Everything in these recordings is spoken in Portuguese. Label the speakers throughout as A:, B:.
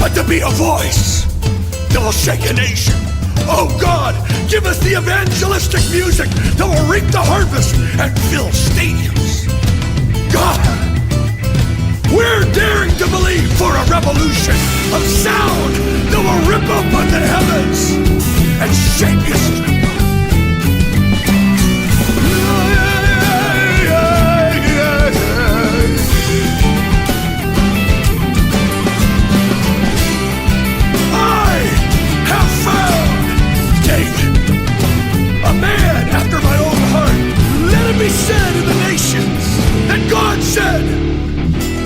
A: but to be a voice that will shake a nation. Oh God, give us the evangelistic music that will reap the harvest and fill stadiums. God, we're daring to believe for a revolution of sound that will rip open the heavens and shake history. Be said in the nations that God said,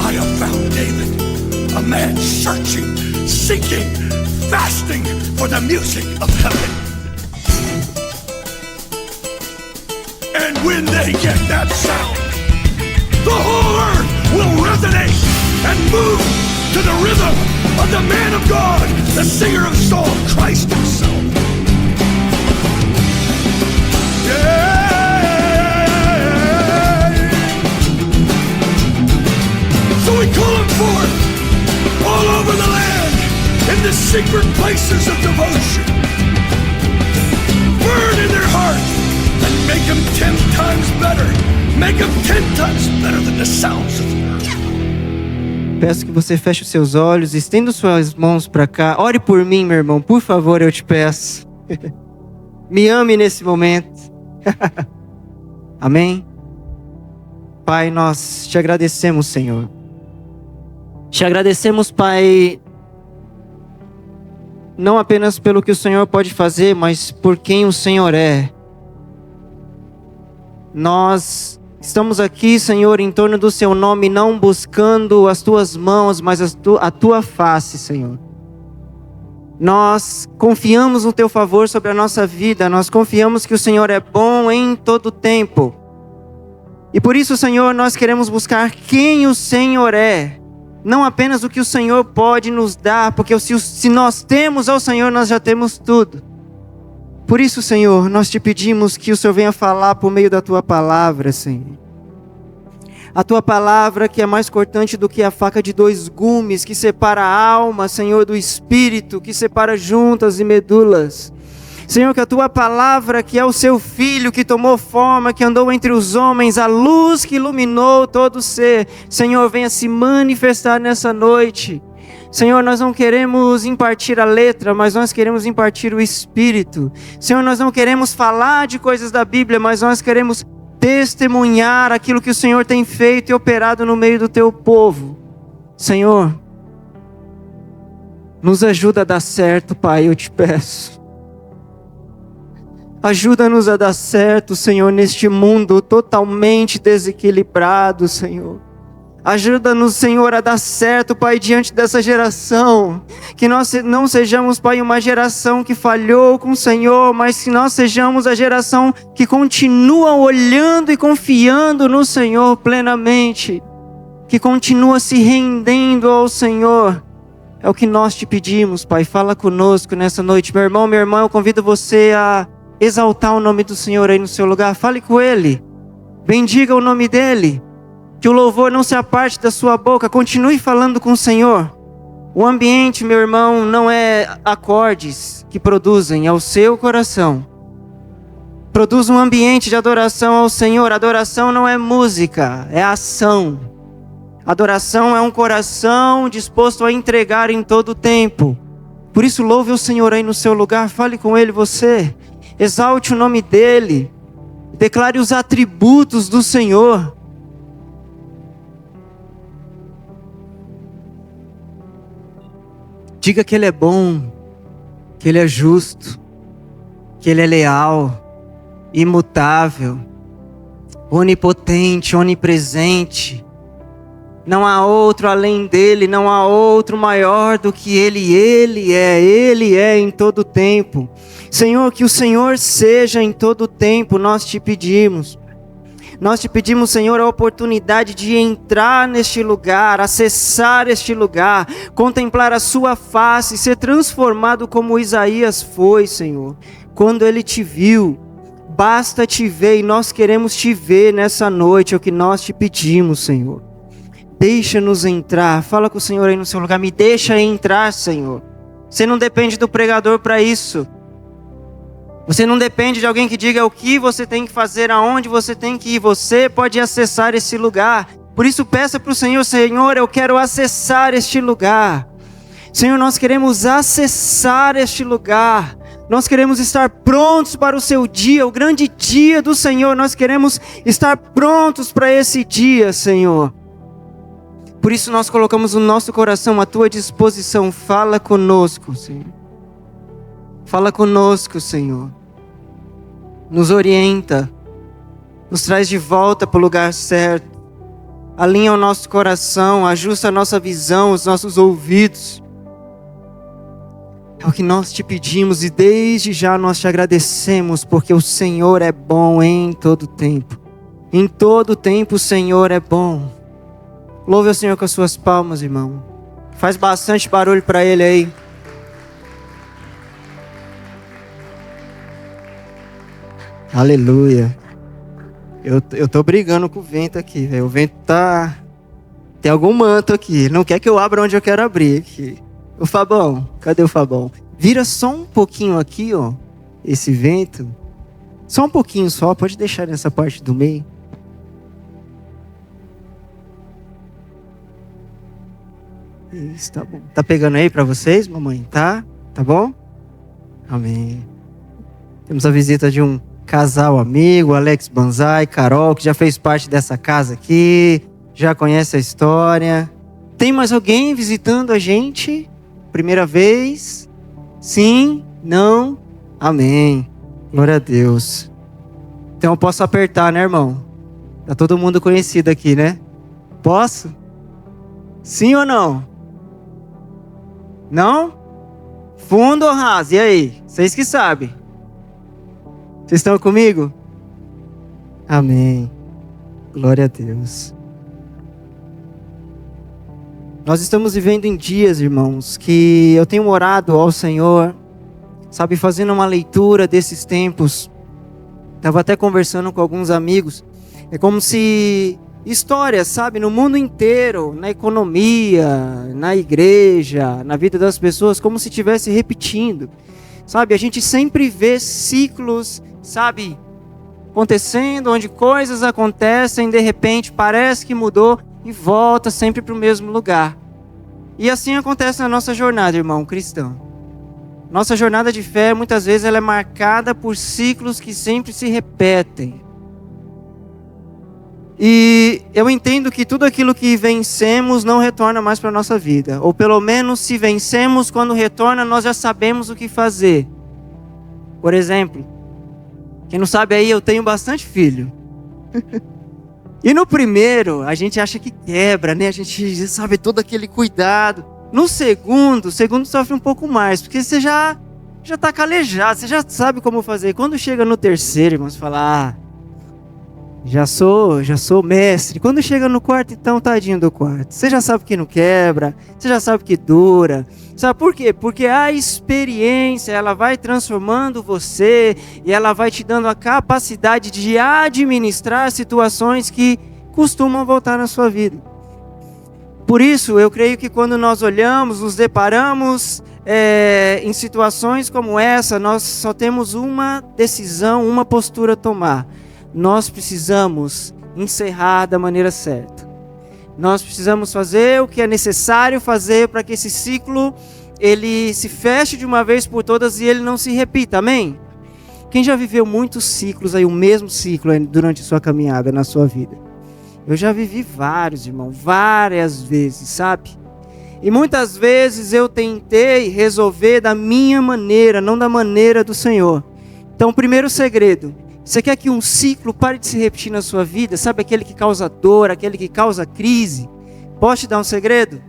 A: I have found David, a man searching, seeking, fasting for the music of heaven. And when they get that sound, the whole earth will resonate and move to the rhythm of the man of God, the singer of song, Christ himself. Yeah. So we call them forth all over the land in the secret places of devotion. Burn in their heart and make them 10 times better. Make them 10 times better than the sounds of the earth.
B: Peço que você feche os seus olhos, estenda suas mãos para cá. Ore por mim, meu irmão, por favor, eu te peço. Me ame nesse momento. Amém? Pai, nós te agradecemos, Senhor. Te agradecemos, Pai, não apenas pelo que o Senhor pode fazer, mas por quem o Senhor é. Nós estamos aqui, Senhor, em torno do Seu nome, não buscando as Tuas mãos, mas a Tua face, Senhor. Nós confiamos no Teu favor sobre a nossa vida, nós confiamos que o Senhor é bom em todo tempo. E por isso, Senhor, nós queremos buscar quem o Senhor é. Não apenas o que o Senhor pode nos dar, porque se nós temos ao Senhor, nós já temos tudo. Por isso, Senhor, nós te pedimos que o Senhor venha falar por meio da Tua palavra, Senhor. A Tua palavra que é mais cortante do que a faca de 2 gumes, que separa a alma, Senhor, do espírito, que separa juntas e medulas. Senhor, que a Tua palavra, que é o Seu Filho, que tomou forma, que andou entre os homens, a luz que iluminou todo o ser, Senhor, venha se manifestar nessa noite. Senhor, nós não queremos impartir a letra, mas nós queremos impartir o Espírito. Senhor, nós não queremos falar de coisas da Bíblia, mas nós queremos testemunhar aquilo que o Senhor tem feito e operado no meio do Teu povo. Senhor, nos ajuda a dar certo, Pai, eu te peço. Ajuda-nos a dar certo, Senhor, neste mundo totalmente desequilibrado, Senhor. Ajuda-nos, Senhor, a dar certo, Pai, diante dessa geração. Que nós não sejamos, Pai, uma geração que falhou com o Senhor, mas que nós sejamos a geração que continua olhando e confiando no Senhor plenamente. Que continua se rendendo ao Senhor. É o que nós te pedimos, Pai. Fala conosco nessa noite. Meu irmão, minha irmã, eu convido você a exaltar o nome do Senhor aí no seu lugar. Fale com Ele. Bendiga o nome dEle. Que o louvor não se aparte da sua boca. Continue falando com o Senhor. O ambiente, meu irmão, não é acordes que produzem, é o seu coração. Produz um ambiente de adoração ao Senhor. Adoração não é música, é ação. Adoração é um coração disposto a entregar em todo o tempo. Por isso louve o Senhor aí no seu lugar. Fale com Ele você. Exalte o nome dEle. Declare os atributos do Senhor. Diga que Ele é bom, que Ele é justo, que Ele é leal, imutável, onipotente, onipresente. Não há outro além dEle, não há outro maior do que Ele. Ele é em todo tempo. Senhor, que o Senhor seja em todo tempo, nós te pedimos. Nós te pedimos, Senhor, a oportunidade de entrar neste lugar, acessar este lugar, contemplar a sua face, ser transformado como Isaías foi, Senhor. Quando ele te viu, basta te ver e nós queremos te ver nessa noite, é o que nós te pedimos, Senhor. Deixa-nos entrar. Fala com o Senhor aí no seu lugar. Me deixa entrar, Senhor. Você não depende do pregador para isso. Você não depende de alguém que diga o que você tem que fazer, aonde você tem que ir. Você pode acessar esse lugar. Por isso peça para o Senhor: Senhor, eu quero acessar este lugar. Senhor, nós queremos acessar este lugar. Nós queremos estar prontos para o seu dia, o grande dia do Senhor. Nós queremos estar prontos para esse dia, Senhor. Por isso nós colocamos o nosso coração à tua disposição. Fala conosco, Senhor. Fala conosco, Senhor. Nos orienta. Nos traz de volta para o lugar certo. Alinha o nosso coração. Ajusta a nossa visão, os nossos ouvidos. É o que nós te pedimos e desde já nós te agradecemos, porque o Senhor é bom em todo tempo. Em todo tempo o Senhor é bom. Louve o Senhor com as suas palmas, irmão. Faz bastante barulho para Ele aí. Aleluia. Eu tô brigando com o vento aqui, velho. O vento tá... Tem algum manto aqui. Não quer que eu abra onde eu quero abrir aqui. O Fabão, cadê o Fabão? Vira só um pouquinho aqui, ó. Esse vento. Só um pouquinho só. Pode deixar nessa parte do meio. Isso, tá bom. Tá pegando aí pra vocês, mamãe? Tá? Tá bom? Amém. Temos a visita de um casal amigo, Alex Banzai, Carol, que já fez parte dessa casa aqui. Já conhece a história. Tem mais alguém visitando a gente? Primeira vez? Sim? Não? Amém. Glória a Deus. Então eu posso apertar, né, irmão? Tá todo mundo conhecido aqui, né? Posso? Sim ou não? Não? Fundo ou raso? E aí? Vocês que sabem. Vocês estão comigo? Amém. Glória a Deus. Nós estamos vivendo em dias, irmãos, que eu tenho orado ao Senhor, sabe, fazendo uma leitura desses tempos. Estava até conversando com alguns amigos. É como se histórias, sabe, no mundo inteiro, na economia, na igreja, na vida das pessoas, como se estivesse repetindo. Sabe, a gente sempre vê ciclos, sabe, acontecendo, onde coisas acontecem, de repente parece que mudou e volta sempre para o mesmo lugar. E assim acontece na nossa jornada, irmão cristão. Nossa jornada de fé, muitas vezes, ela é marcada por ciclos que sempre se repetem. E eu entendo que tudo aquilo que vencemos não retorna mais para a nossa vida. Ou pelo menos, se vencemos, quando retorna, nós já sabemos o que fazer. Por exemplo, quem não sabe aí, eu tenho bastante filho. E no primeiro, a gente acha que quebra, né? A gente sabe todo aquele cuidado. No segundo, o segundo sofre um pouco mais, porque você já está calejado, você já sabe como fazer. Quando chega no terceiro, irmãos, fala, já sou mestre. Quando chega no quarto, então, tadinho do quarto. Você já sabe que não quebra, você já sabe que dura. Sabe por quê? Porque a experiência, ela vai transformando você e ela vai te dando a capacidade de administrar situações que costumam voltar na sua vida. Por isso, eu creio que quando nós olhamos, nos deparamos em situações como essa, nós só temos uma decisão, uma postura a tomar. Nós precisamos encerrar da maneira certa. Nós precisamos fazer o que é necessário fazer para que esse ciclo ele se feche de uma vez por todas e ele não se repita, amém? Quem já viveu muitos ciclos aí, o mesmo ciclo aí, durante sua caminhada na sua vida? Eu já vivi vários, irmão, várias vezes, sabe? E muitas vezes eu tentei resolver da minha maneira, não da maneira do Senhor. Então, primeiro segredo: você quer que um ciclo pare de se repetir na sua vida? Sabe aquele que causa dor, aquele que causa crise? Posso te dar um segredo?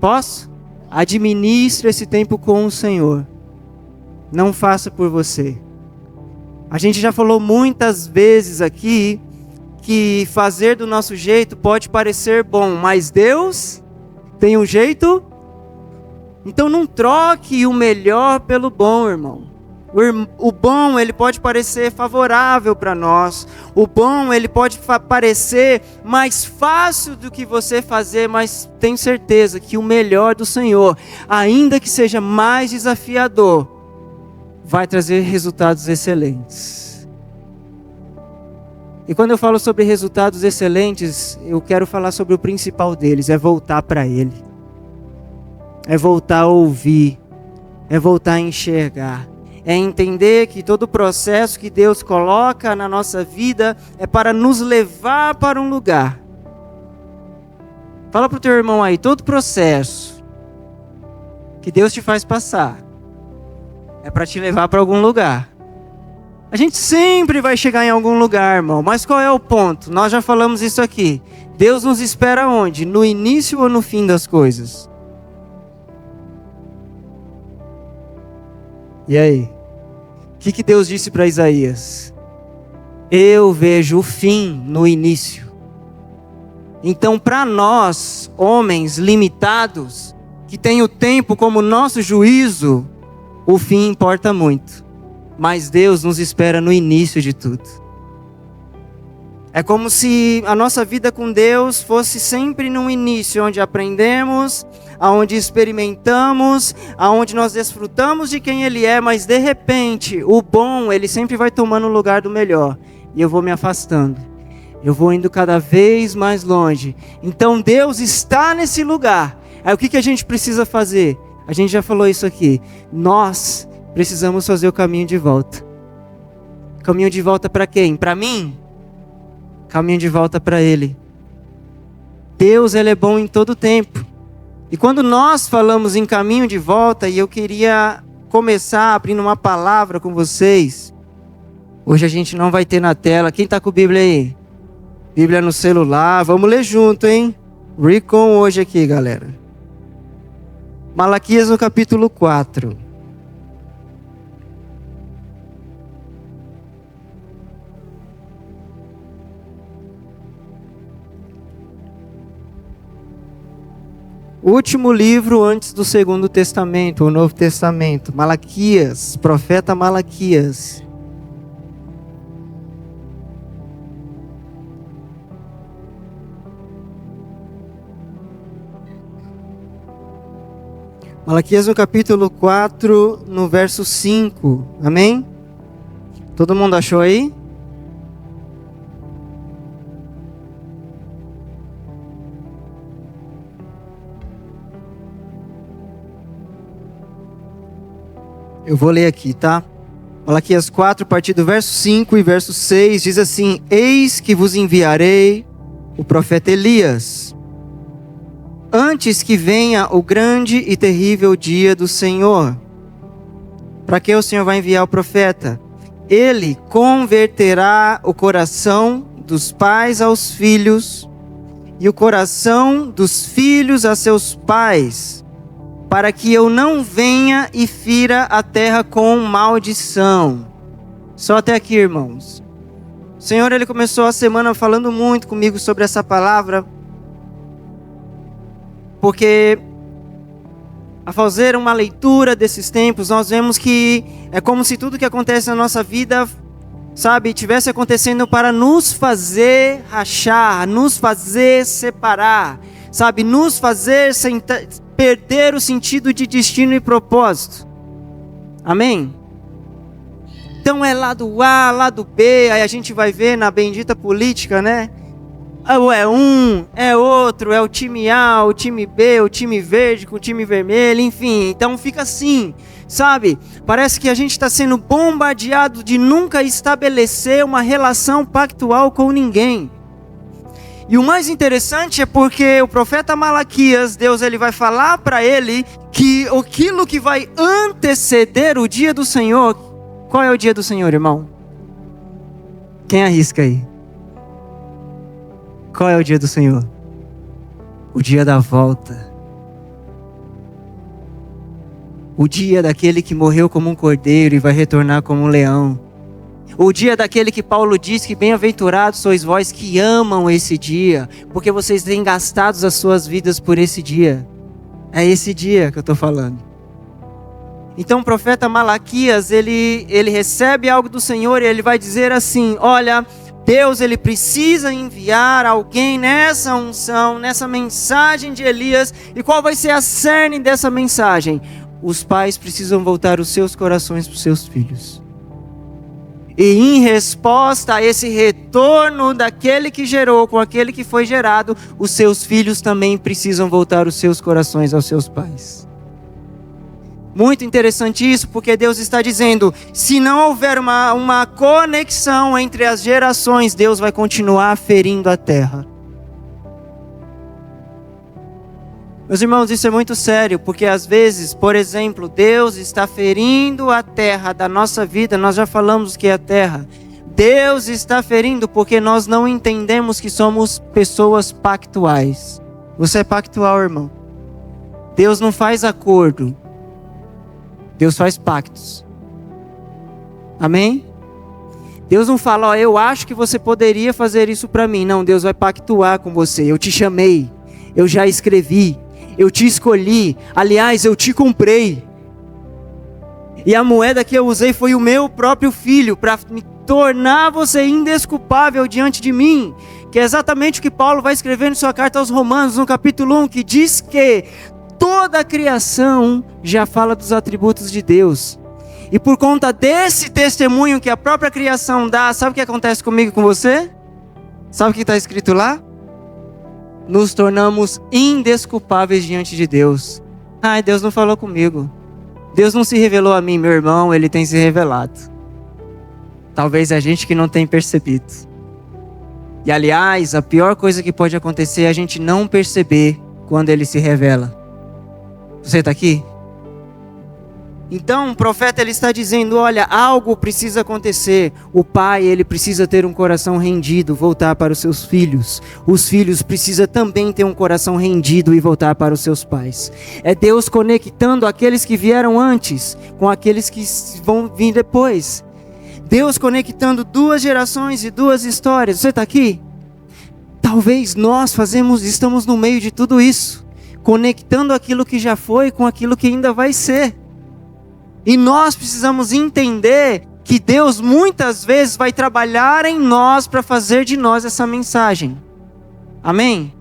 B: Posso? Administre esse tempo com o Senhor. Não faça por você. A gente já falou muitas vezes aqui que fazer do nosso jeito pode parecer bom, mas Deus tem um jeito. Então não troque o melhor pelo bom, irmão. O bom, ele pode parecer favorável para nós. O bom, ele pode parecer mais fácil do que você fazer, mas tenho certeza que o melhor do Senhor, ainda que seja mais desafiador, vai trazer resultados excelentes. E quando eu falo sobre resultados excelentes, eu quero falar sobre o principal deles, é voltar para Ele. É voltar a ouvir, é voltar a enxergar. É entender que todo o processo que Deus coloca na nossa vida é para nos levar para um lugar. Fala para o teu irmão aí, todo processo que Deus te faz passar é para te levar para algum lugar. A gente sempre vai chegar em algum lugar, irmão, mas qual é o ponto? Nós já falamos isso aqui. Deus nos espera onde? No início ou no fim das coisas? E aí? O que Deus disse para Isaías? Eu vejo o fim no início. Então, para nós, homens limitados, que tem o tempo como nosso juízo, o fim importa muito. Mas Deus nos espera no início de tudo. É como se a nossa vida com Deus fosse sempre no início, onde aprendemos, aonde experimentamos, aonde nós desfrutamos de quem Ele é, mas de repente, o bom, ele sempre vai tomando o lugar do melhor. E eu vou me afastando. Eu vou indo cada vez mais longe. Então Deus está nesse lugar. Aí o que a gente precisa fazer? A gente já falou isso aqui. Nós precisamos fazer o caminho de volta. Caminho de volta para quem? Para mim? Caminho de volta para Ele. Deus, Ele é bom em todo tempo. E quando nós falamos em caminho de volta, e eu queria começar abrindo uma palavra com vocês. Hoje a gente não vai ter na tela. Quem está com a Bíblia aí? Bíblia no celular. Vamos ler junto, hein? Recon hoje aqui, galera. Malaquias no capítulo 4. O último livro antes do Segundo Testamento, o Novo Testamento. Malaquias, profeta Malaquias. Malaquias no capítulo 4, no verso 5. Amém? Todo mundo achou aí? Eu vou ler aqui, tá? Malaquias 4, a partir do verso 5 e verso 6, diz assim: Eis que vos enviarei o profeta Elias, antes que venha o grande e terrível dia do Senhor. Para que o Senhor vai enviar o profeta? Ele converterá o coração dos pais aos filhos, e o coração dos filhos a seus pais, para que eu não venha e fira a terra com maldição. Só até aqui, irmãos. O Senhor, Ele começou a semana falando muito comigo sobre essa palavra, porque a fazer uma leitura desses tempos, nós vemos que é como se tudo que acontece na nossa vida, sabe, tivesse acontecendo para nos fazer rachar, nos fazer separar, sabe, nos fazer perder o sentido de destino e propósito. Amém? Então é lado A, lado B, aí a gente vai ver na bendita política, né? Ou é um, é outro, é o time A, o time B, o time verde com o time vermelho, enfim. Então fica assim, sabe? Parece que a gente está sendo bombardeado de nunca estabelecer uma relação pactual com ninguém. E o mais interessante é porque o profeta Malaquias, Deus, ele vai falar para ele que aquilo que vai anteceder o dia do Senhor. Qual é o dia do Senhor, irmão? Quem arrisca aí? Qual é o dia do Senhor? O dia da volta. O dia daquele que morreu como um cordeiro e vai retornar como um leão. O dia daquele que Paulo diz que bem-aventurados sois vós que amam esse dia, porque vocês têm gastado as suas vidas por esse dia. É esse dia que eu estou falando. Então o profeta Malaquias, ele recebe algo do Senhor e ele vai dizer assim: olha, Deus ele precisa enviar alguém nessa unção, nessa mensagem de Elias. E qual vai ser a cerne dessa mensagem? Os pais precisam voltar os seus corações para os seus filhos. E em resposta a esse retorno daquele que gerou com aquele que foi gerado, os seus filhos também precisam voltar os seus corações aos seus pais. Muito interessante isso, porque Deus está dizendo, se não houver uma conexão entre as gerações, Deus vai continuar ferindo a terra. Meus irmãos, isso é muito sério, porque às vezes, por exemplo, Deus está ferindo a terra da nossa vida, nós já falamos que é a terra. Deus está ferindo porque nós não entendemos que somos pessoas pactuais. Você é pactual, irmão. Deus não faz acordo. Deus faz pactos. Amém? Deus não fala, ó, eu acho que você poderia fazer isso para mim. Não, Deus vai pactuar com você. Eu te chamei, eu já escrevi, eu te escolhi. Aliás, eu te comprei. E a moeda que eu usei foi o meu próprio filho, para me tornar você indesculpável diante de mim. Que é exatamente o que Paulo vai escrever em sua carta aos Romanos, no capítulo 1, que diz que toda a criação já fala dos atributos de Deus. E por conta desse testemunho que a própria criação dá, sabe o que acontece comigo e com você? Sabe o que está escrito lá? Nos tornamos indesculpáveis diante de Deus. Ai, Deus não falou comigo. Deus não se revelou a mim, meu irmão, Ele tem se revelado. Talvez a gente que não tem percebido. E aliás, a pior coisa que pode acontecer é a gente não perceber quando Ele se revela. Você está aqui? Então o profeta ele está dizendo, olha, algo precisa acontecer. O pai ele precisa ter um coração rendido, voltar para os seus filhos. Os filhos precisam também ter um coração rendido e voltar para os seus pais. É Deus conectando aqueles que vieram antes com aqueles que vão vir depois. Deus conectando duas gerações e duas histórias. Você está aqui? Talvez nós estamos no meio de tudo isso, conectando aquilo que já foi com aquilo que ainda vai ser. E nós precisamos entender que Deus muitas vezes vai trabalhar em nós para fazer de nós essa mensagem. Amém?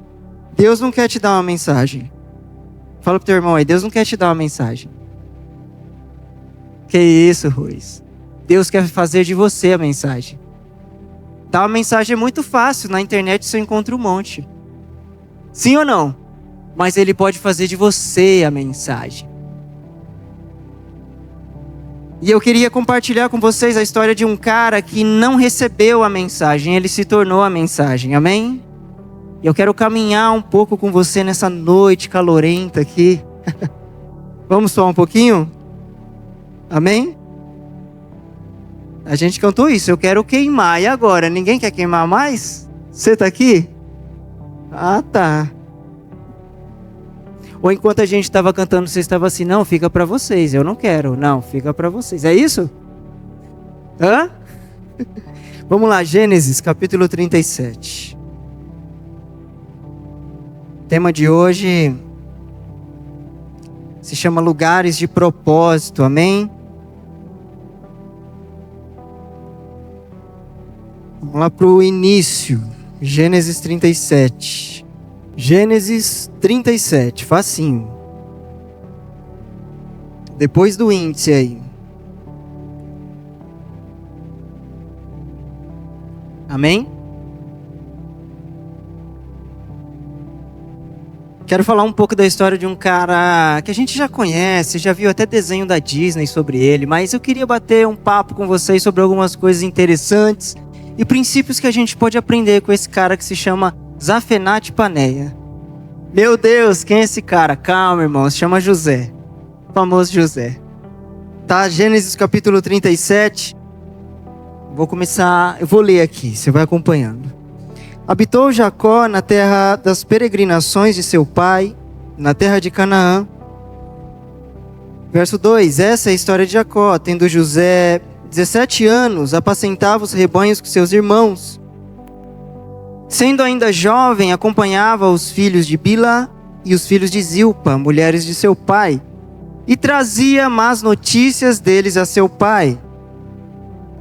B: Deus não quer te dar uma mensagem. Fala pro teu irmão aí, Deus não quer te dar uma mensagem. Que isso, Ruiz? Deus quer fazer de você a mensagem. Dar uma mensagem é muito fácil, na internet você encontra um monte. Sim ou não? Mas Ele pode fazer de você a mensagem. E eu queria compartilhar com vocês a história de um cara que não recebeu a mensagem, ele se tornou a mensagem, amém? E eu quero caminhar um pouco com você nessa noite calorenta aqui. Vamos falar um pouquinho? Amém? A gente cantou isso, eu quero queimar. E agora, ninguém quer queimar mais? Você está aqui? Ah, tá. Ou enquanto a gente estava cantando, você estava assim, não, fica para vocês, eu não quero. Não, fica para vocês. É isso? Hã? Vamos lá, Gênesis capítulo 37. O tema de hoje se chama lugares de propósito, amém? Vamos lá para o início, Gênesis 37. Gênesis 37, facinho. Depois do índice aí. Amém? Quero falar um pouco da história de um cara que a gente já conhece, já viu até desenho da Disney sobre ele, mas eu queria bater um papo com vocês sobre algumas coisas interessantes e princípios que a gente pode aprender com esse cara que se chama Zafenat Paneah. Meu Deus, quem é esse cara? Calma, irmão, se chama José. O famoso José. Tá, Gênesis capítulo 37. Eu vou ler aqui, você vai acompanhando. Habitou Jacó na terra das peregrinações de seu pai, na terra de Canaã. Verso 2, essa é a história de Jacó. Tendo José 17 anos, apacentava os rebanhos com seus irmãos. Sendo ainda jovem, acompanhava os filhos de Bilá e os filhos de Zilpa, mulheres de seu pai. e trazia más notícias deles a seu pai.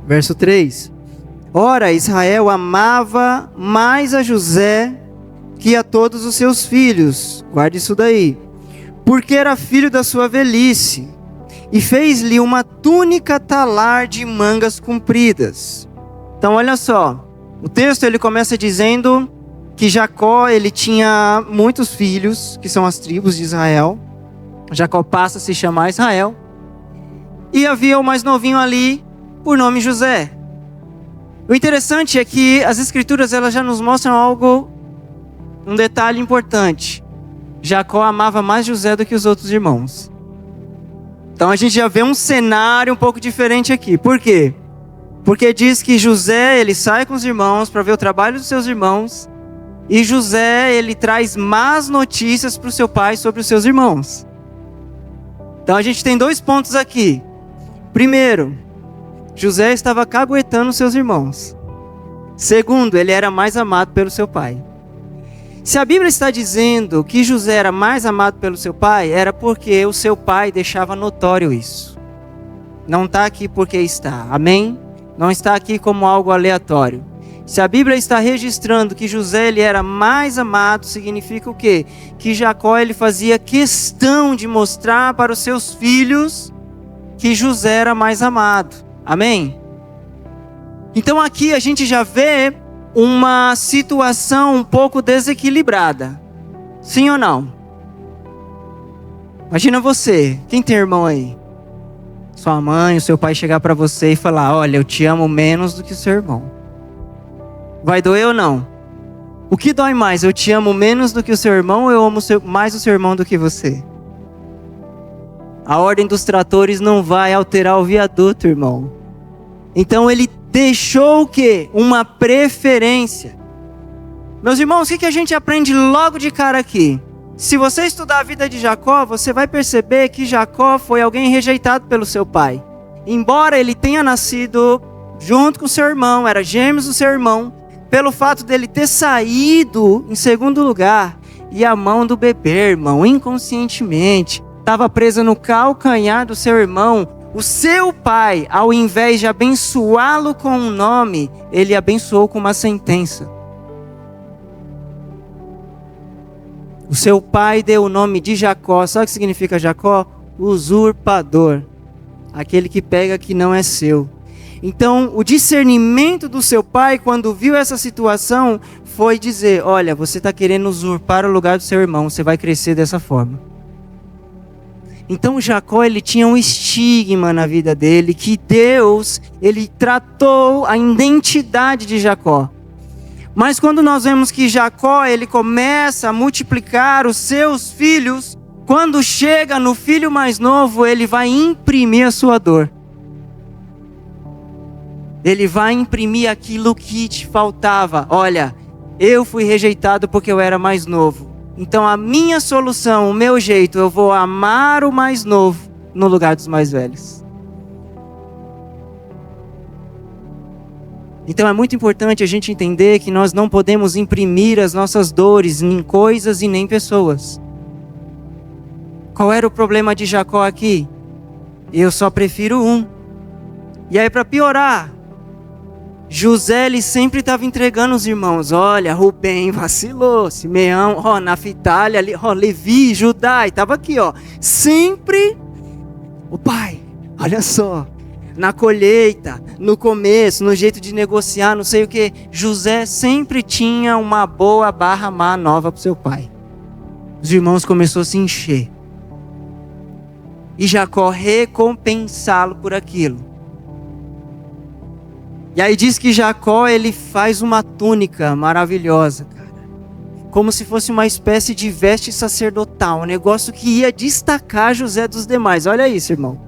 B: Verso 3. Ora, Israel amava mais a José que a todos os seus filhos. Guarde isso daí. Porque era filho da sua velhice. E fez-lhe uma túnica talar de mangas compridas. Então olha só. O texto ele começa dizendo que Jacó ele tinha muitos filhos, que são as tribos de Israel. Jacó passa a se chamar Israel. E havia o mais novinho ali, por nome José. O interessante é que as escrituras elas já nos mostram um detalhe importante. Jacó amava mais José do que os outros irmãos. Então a gente já vê um cenário um pouco diferente aqui. Por quê? Porque diz que José ele sai com os irmãos para ver o trabalho dos seus irmãos. E José ele traz más notícias para o seu pai sobre os seus irmãos. Então a gente tem 2 pontos aqui. Primeiro, José estava caguetando seus irmãos. Segundo, ele era mais amado pelo seu pai. Se a Bíblia está dizendo que José era mais amado pelo seu pai, era porque o seu pai deixava notório isso. Não está aqui porque está, amém? Não está aqui como algo aleatório. Se a Bíblia está registrando que José ele era mais amado, significa o quê? Que Jacó ele fazia questão de mostrar para os seus filhos que José era mais amado. Amém? Então aqui a gente já vê uma situação um pouco desequilibrada. Sim ou não? Imagina você, quem tem irmão aí? Sua mãe, o seu pai chegar para você e falar: olha, eu te amo menos do que o seu irmão. Vai doer ou não? O que dói mais? Eu te amo menos do que o seu irmão ou eu amo mais o seu irmão do que você? A ordem dos tratores não vai alterar o viaduto, irmão. Então ele deixou o quê? Uma preferência. Meus irmãos, o que a gente aprende logo de cara aqui? Se você estudar a vida de Jacó, você vai perceber que Jacó foi alguém rejeitado pelo seu pai. Embora ele tenha nascido junto com o seu irmão, era gêmeos do seu irmão, pelo fato dele ter saído em segundo lugar, e a mão do bebê, irmão, inconscientemente, estava presa no calcanhar do seu irmão. O seu pai, ao invés de abençoá-lo com um nome, ele abençoou com uma sentença. O seu pai deu o nome de Jacó. Sabe o que significa Jacó? Usurpador. Aquele que pega que não é seu. Então, o discernimento do seu pai, quando viu essa situação, foi dizer: olha, você está querendo usurpar o lugar do seu irmão, você vai crescer dessa forma. Então Jacó ele tinha um estigma na vida dele, que Deus ele tratou a identidade de Jacó. Mas quando nós vemos que Jacó ele começa a multiplicar os seus filhos, quando chega no filho mais novo, ele vai imprimir a sua dor. Ele vai imprimir aquilo que te faltava. Olha, eu fui rejeitado porque eu era mais novo. Então a minha solução, o meu jeito, eu vou amar o mais novo no lugar dos mais velhos. Então é muito importante a gente entender que nós não podemos imprimir as nossas dores em coisas e nem pessoas. Qual era o problema de Jacó aqui? Eu só prefiro um. E aí, para piorar, José ele sempre estava entregando os irmãos. Olha, Rubem vacilou, Simeão, Naftali, Levi, Judá, estava aqui, sempre o pai. Olha só, na colheita, no começo, no jeito de negociar, não sei o que, José sempre tinha uma boa barra má nova para o seu pai. Os irmãos começaram a se encher. E Jacó recompensá-lo por aquilo. E aí diz que Jacó ele faz uma túnica maravilhosa, cara. Como se fosse uma espécie de veste sacerdotal, um negócio que ia destacar José dos demais. Olha isso, irmão.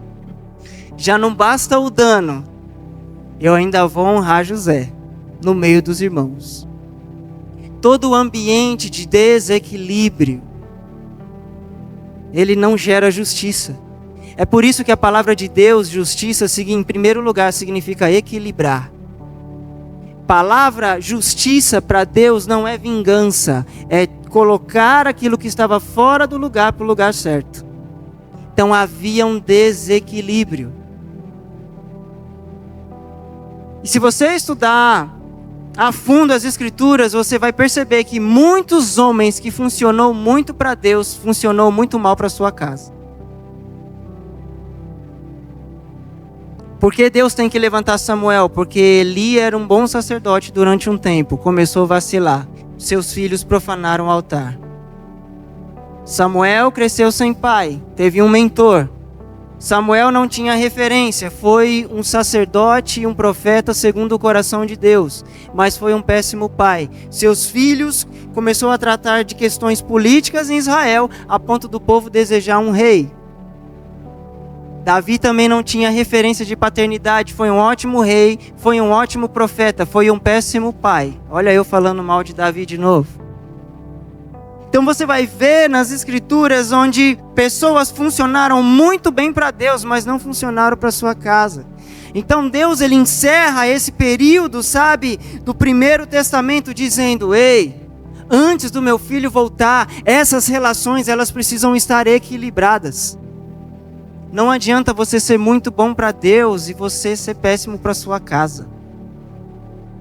B: Já não basta o dano, eu ainda vou honrar José no meio dos irmãos. Todo o ambiente de desequilíbrio, ele não gera justiça. É por isso que a palavra de Deus, justiça, em primeiro lugar, significa equilibrar. Palavra justiça para Deus não é vingança, é colocar aquilo que estava fora do lugar para o lugar certo. Então havia um desequilíbrio. E se você estudar a fundo as Escrituras, você vai perceber que muitos homens que funcionou muito para Deus, funcionou muito mal para sua casa. Por que Deus tem que levantar Samuel? Porque Eli era um bom sacerdote durante um tempo, começou a vacilar. Seus filhos profanaram o altar. Samuel cresceu sem pai, teve um mentor. Samuel não tinha referência, foi um sacerdote e um profeta segundo o coração de Deus, mas foi um péssimo pai. Seus filhos começou a tratar de questões políticas em Israel, a ponto do povo desejar um rei. Davi também não tinha referência de paternidade, foi um ótimo rei, foi um ótimo profeta, foi um péssimo pai. Olha eu falando mal de Davi de novo. Então você vai ver nas Escrituras onde pessoas funcionaram muito bem para Deus, mas não funcionaram para sua casa. Então Deus, ele encerra esse período, sabe, do Primeiro Testamento dizendo: ei, antes do meu filho voltar, essas relações elas precisam estar equilibradas. Não adianta você ser muito bom para Deus e você ser péssimo para sua casa.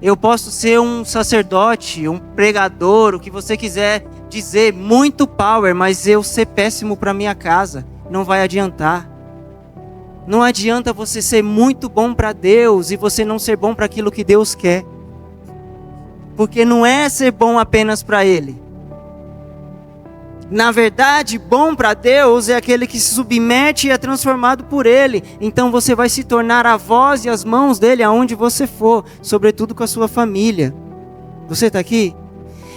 B: Eu posso ser um sacerdote, um pregador, o que você quiser dizer, muito power, mas eu ser péssimo para minha casa, não vai adiantar. Não adianta você ser muito bom para Deus e você não ser bom para aquilo que Deus quer. Porque não é ser bom apenas para Ele. Na verdade, bom para Deus é aquele que se submete e é transformado por Ele. Então você vai se tornar a voz e as mãos dEle aonde você for, sobretudo com a sua família. Você está aqui?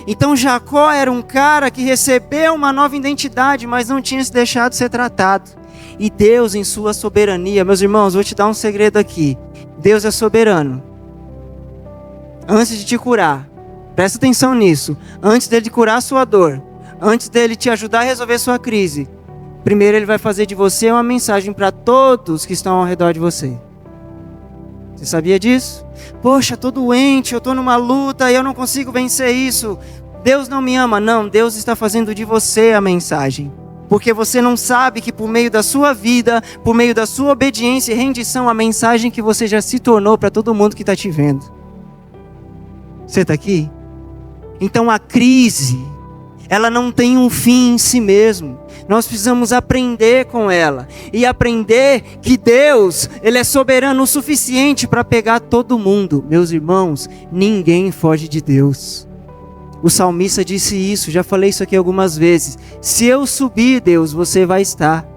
B: Então Jacó era um cara que recebeu uma nova identidade, mas não tinha se deixado ser tratado. E Deus, em sua soberania, meus irmãos, vou te dar um segredo aqui. Deus é soberano. Antes de te curar, presta atenção nisso. Antes dele curar a sua dor, antes dele te ajudar a resolver sua crise, primeiro ele vai fazer de você uma mensagem para todos que estão ao redor de você. Você sabia disso? Poxa, estou doente, eu estou numa luta e eu não consigo vencer isso. Deus não me ama. Não, Deus está fazendo de você a mensagem. Porque você não sabe que por meio da sua vida, por meio da sua obediência e rendição, a mensagem que você já se tornou para todo mundo que está te vendo. Você está aqui? Então a crise, ela não tem um fim em si mesmo. Nós precisamos aprender com ela. E aprender que Deus, Ele é soberano o suficiente para pegar todo mundo. Meus irmãos, ninguém foge de Deus. O salmista disse isso, já falei isso aqui algumas vezes. Se eu subir, Deus, você vai estar.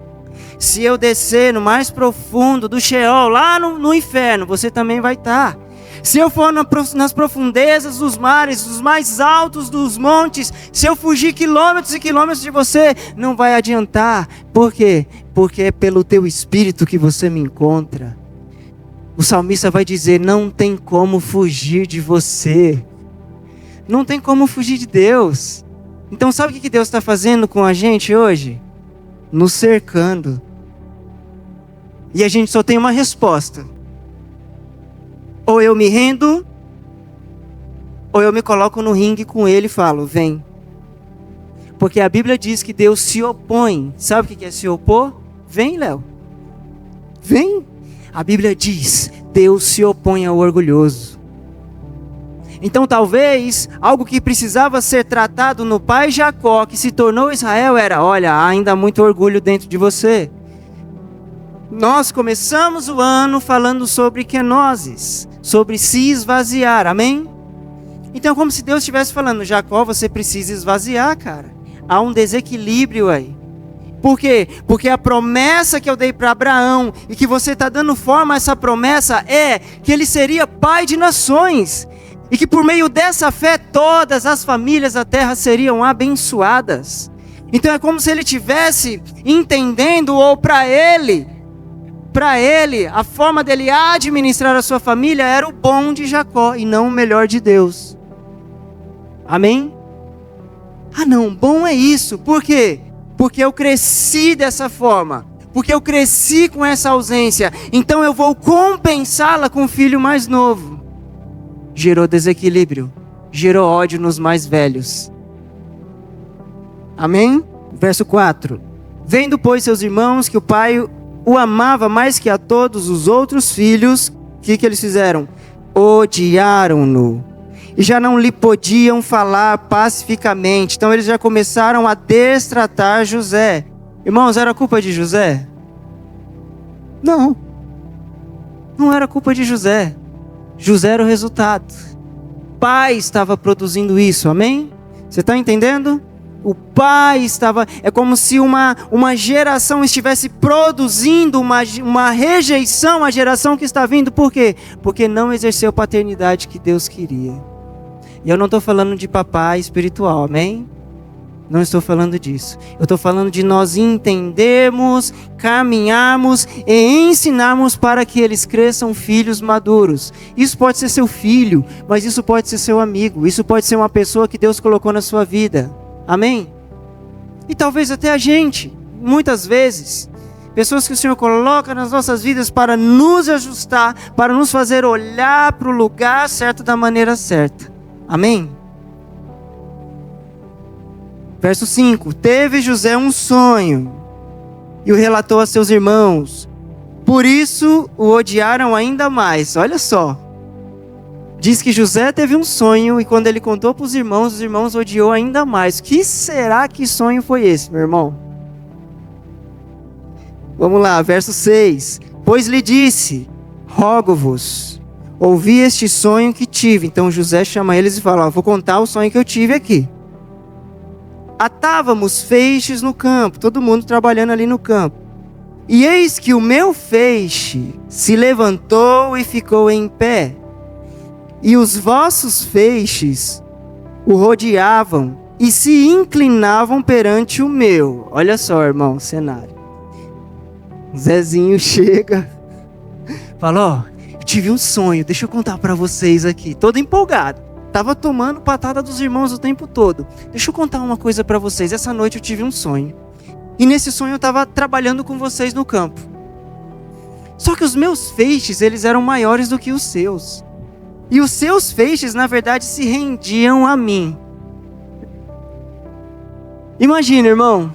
B: Se eu descer no mais profundo do Sheol, lá no inferno, você também vai estar. Se eu for nas profundezas dos mares, os mais altos dos montes, se eu fugir quilômetros e quilômetros de você, não vai adiantar. Por quê? Porque é pelo teu espírito que você me encontra. O salmista vai dizer, não tem como fugir de você. Não tem como fugir de Deus. Então sabe o que Deus está fazendo com a gente hoje? Nos cercando. E a gente só tem uma resposta. Ou eu me rendo, ou eu me coloco no ringue com Ele e falo, vem. Porque a Bíblia diz que Deus se opõe. Sabe o que é se opor? Vem, Léo. Vem. A Bíblia diz, Deus se opõe ao orgulhoso. Então talvez, algo que precisava ser tratado no pai Jacó, que se tornou Israel, era, olha, há ainda muito orgulho dentro de você. Nós começamos o ano falando sobre kenoses, sobre se esvaziar, amém? Então como se Deus estivesse falando, Jacó, você precisa esvaziar, cara. Há um desequilíbrio aí. Por quê? Porque a promessa que eu dei para Abraão, e que você está dando forma a essa promessa, é que ele seria pai de nações. E que por meio dessa fé, todas as famílias da terra seriam abençoadas. Então é como se ele estivesse entendendo, ou para ele, a forma dele administrar a sua família era o bom de Jacó e não o melhor de Deus. Amém? Ah não, bom é isso. Por quê? Porque eu cresci dessa forma. Porque eu cresci com essa ausência. Então eu vou compensá-la com um filho mais novo. Gerou desequilíbrio. Gerou ódio nos mais velhos. Amém? Verso 4. Vendo, pois, seus irmãos que o pai o amava mais que a todos os outros filhos, o que eles fizeram? Odiaram-no. E já não lhe podiam falar pacificamente. Então eles já começaram a destratar José. Irmãos, era culpa de José? Não. Não era culpa de José. José era o resultado. O pai estava produzindo isso, amém? Você está entendendo? O pai estava... É como se uma geração estivesse produzindo uma rejeição à geração que está vindo. Por quê? Porque não exerceu a paternidade que Deus queria. E eu não estou falando de papai espiritual, amém? Não estou falando disso. Eu estou falando de nós entendermos, caminharmos e ensinarmos para que eles cresçam filhos maduros. Isso pode ser seu filho, mas isso pode ser seu amigo. Isso pode ser uma pessoa que Deus colocou na sua vida. Amém? E talvez até a gente, muitas vezes, pessoas que o Senhor coloca nas nossas vidas para nos ajustar, para nos fazer olhar para o lugar certo da maneira certa. Amém? Verso 5. Teve José um sonho e o relatou a seus irmãos. Por isso o odiaram ainda mais. Olha só. Diz que José teve um sonho e quando ele contou para os irmãos odiou ainda mais. Que será que sonho foi esse, meu irmão? Vamos lá, verso 6. Pois lhe disse, rogo-vos, ouvi este sonho que tive. Então José chama eles e fala, vou contar o sonho que eu tive aqui. Atávamos feixes no campo, todo mundo trabalhando ali no campo. E eis que o meu feixe se levantou e ficou em pé. E os vossos feixes o rodeavam e se inclinavam perante o meu. Olha só, irmão, o cenário. Zezinho chega, fala, eu tive um sonho, deixa eu contar para vocês aqui. Todo empolgado. Tava tomando patada dos irmãos o tempo todo. Deixa eu contar uma coisa para vocês. Essa noite eu tive um sonho. E nesse sonho eu estava trabalhando com vocês no campo. Só que os meus feixes, eles eram maiores do que os seus. E os seus feixes, na verdade, se rendiam a mim. Imagina, irmão.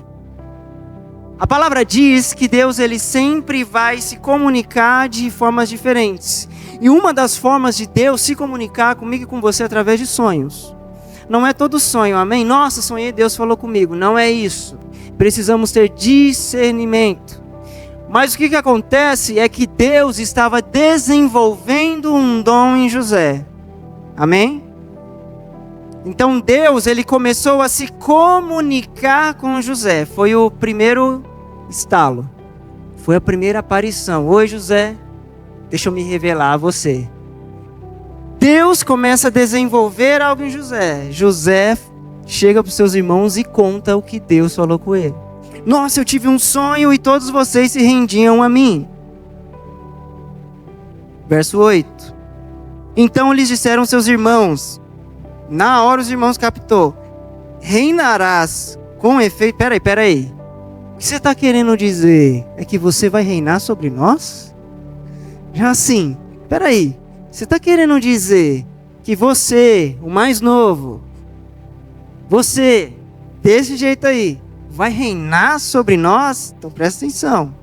B: A palavra diz que Deus, ele sempre vai se comunicar de formas diferentes. E uma das formas de Deus se comunicar comigo e com você é através de sonhos. Não é todo sonho, amém? Nossa, sonhei, Deus falou comigo. Não é isso. Precisamos ter discernimento. Mas o que acontece é que Deus estava desenvolvendo um dom em José. Amém? Então Deus, ele começou a se comunicar com José. Foi o primeiro estalo. Foi a primeira aparição. Oi, José. Deixa eu me revelar a você. Deus começa a desenvolver algo em José. José chega para os seus irmãos e conta o que Deus falou com ele. Nossa, eu tive um sonho e todos vocês se rendiam a mim. Verso 8. Então lhes disseram seus irmãos. Na hora os irmãos captou. Reinarás com efeito... Peraí. O que você está querendo dizer? É que você vai reinar sobre nós? Já assim, peraí. Você está querendo dizer que você, o mais novo, você, desse jeito aí, vai reinar sobre nós? Então presta atenção.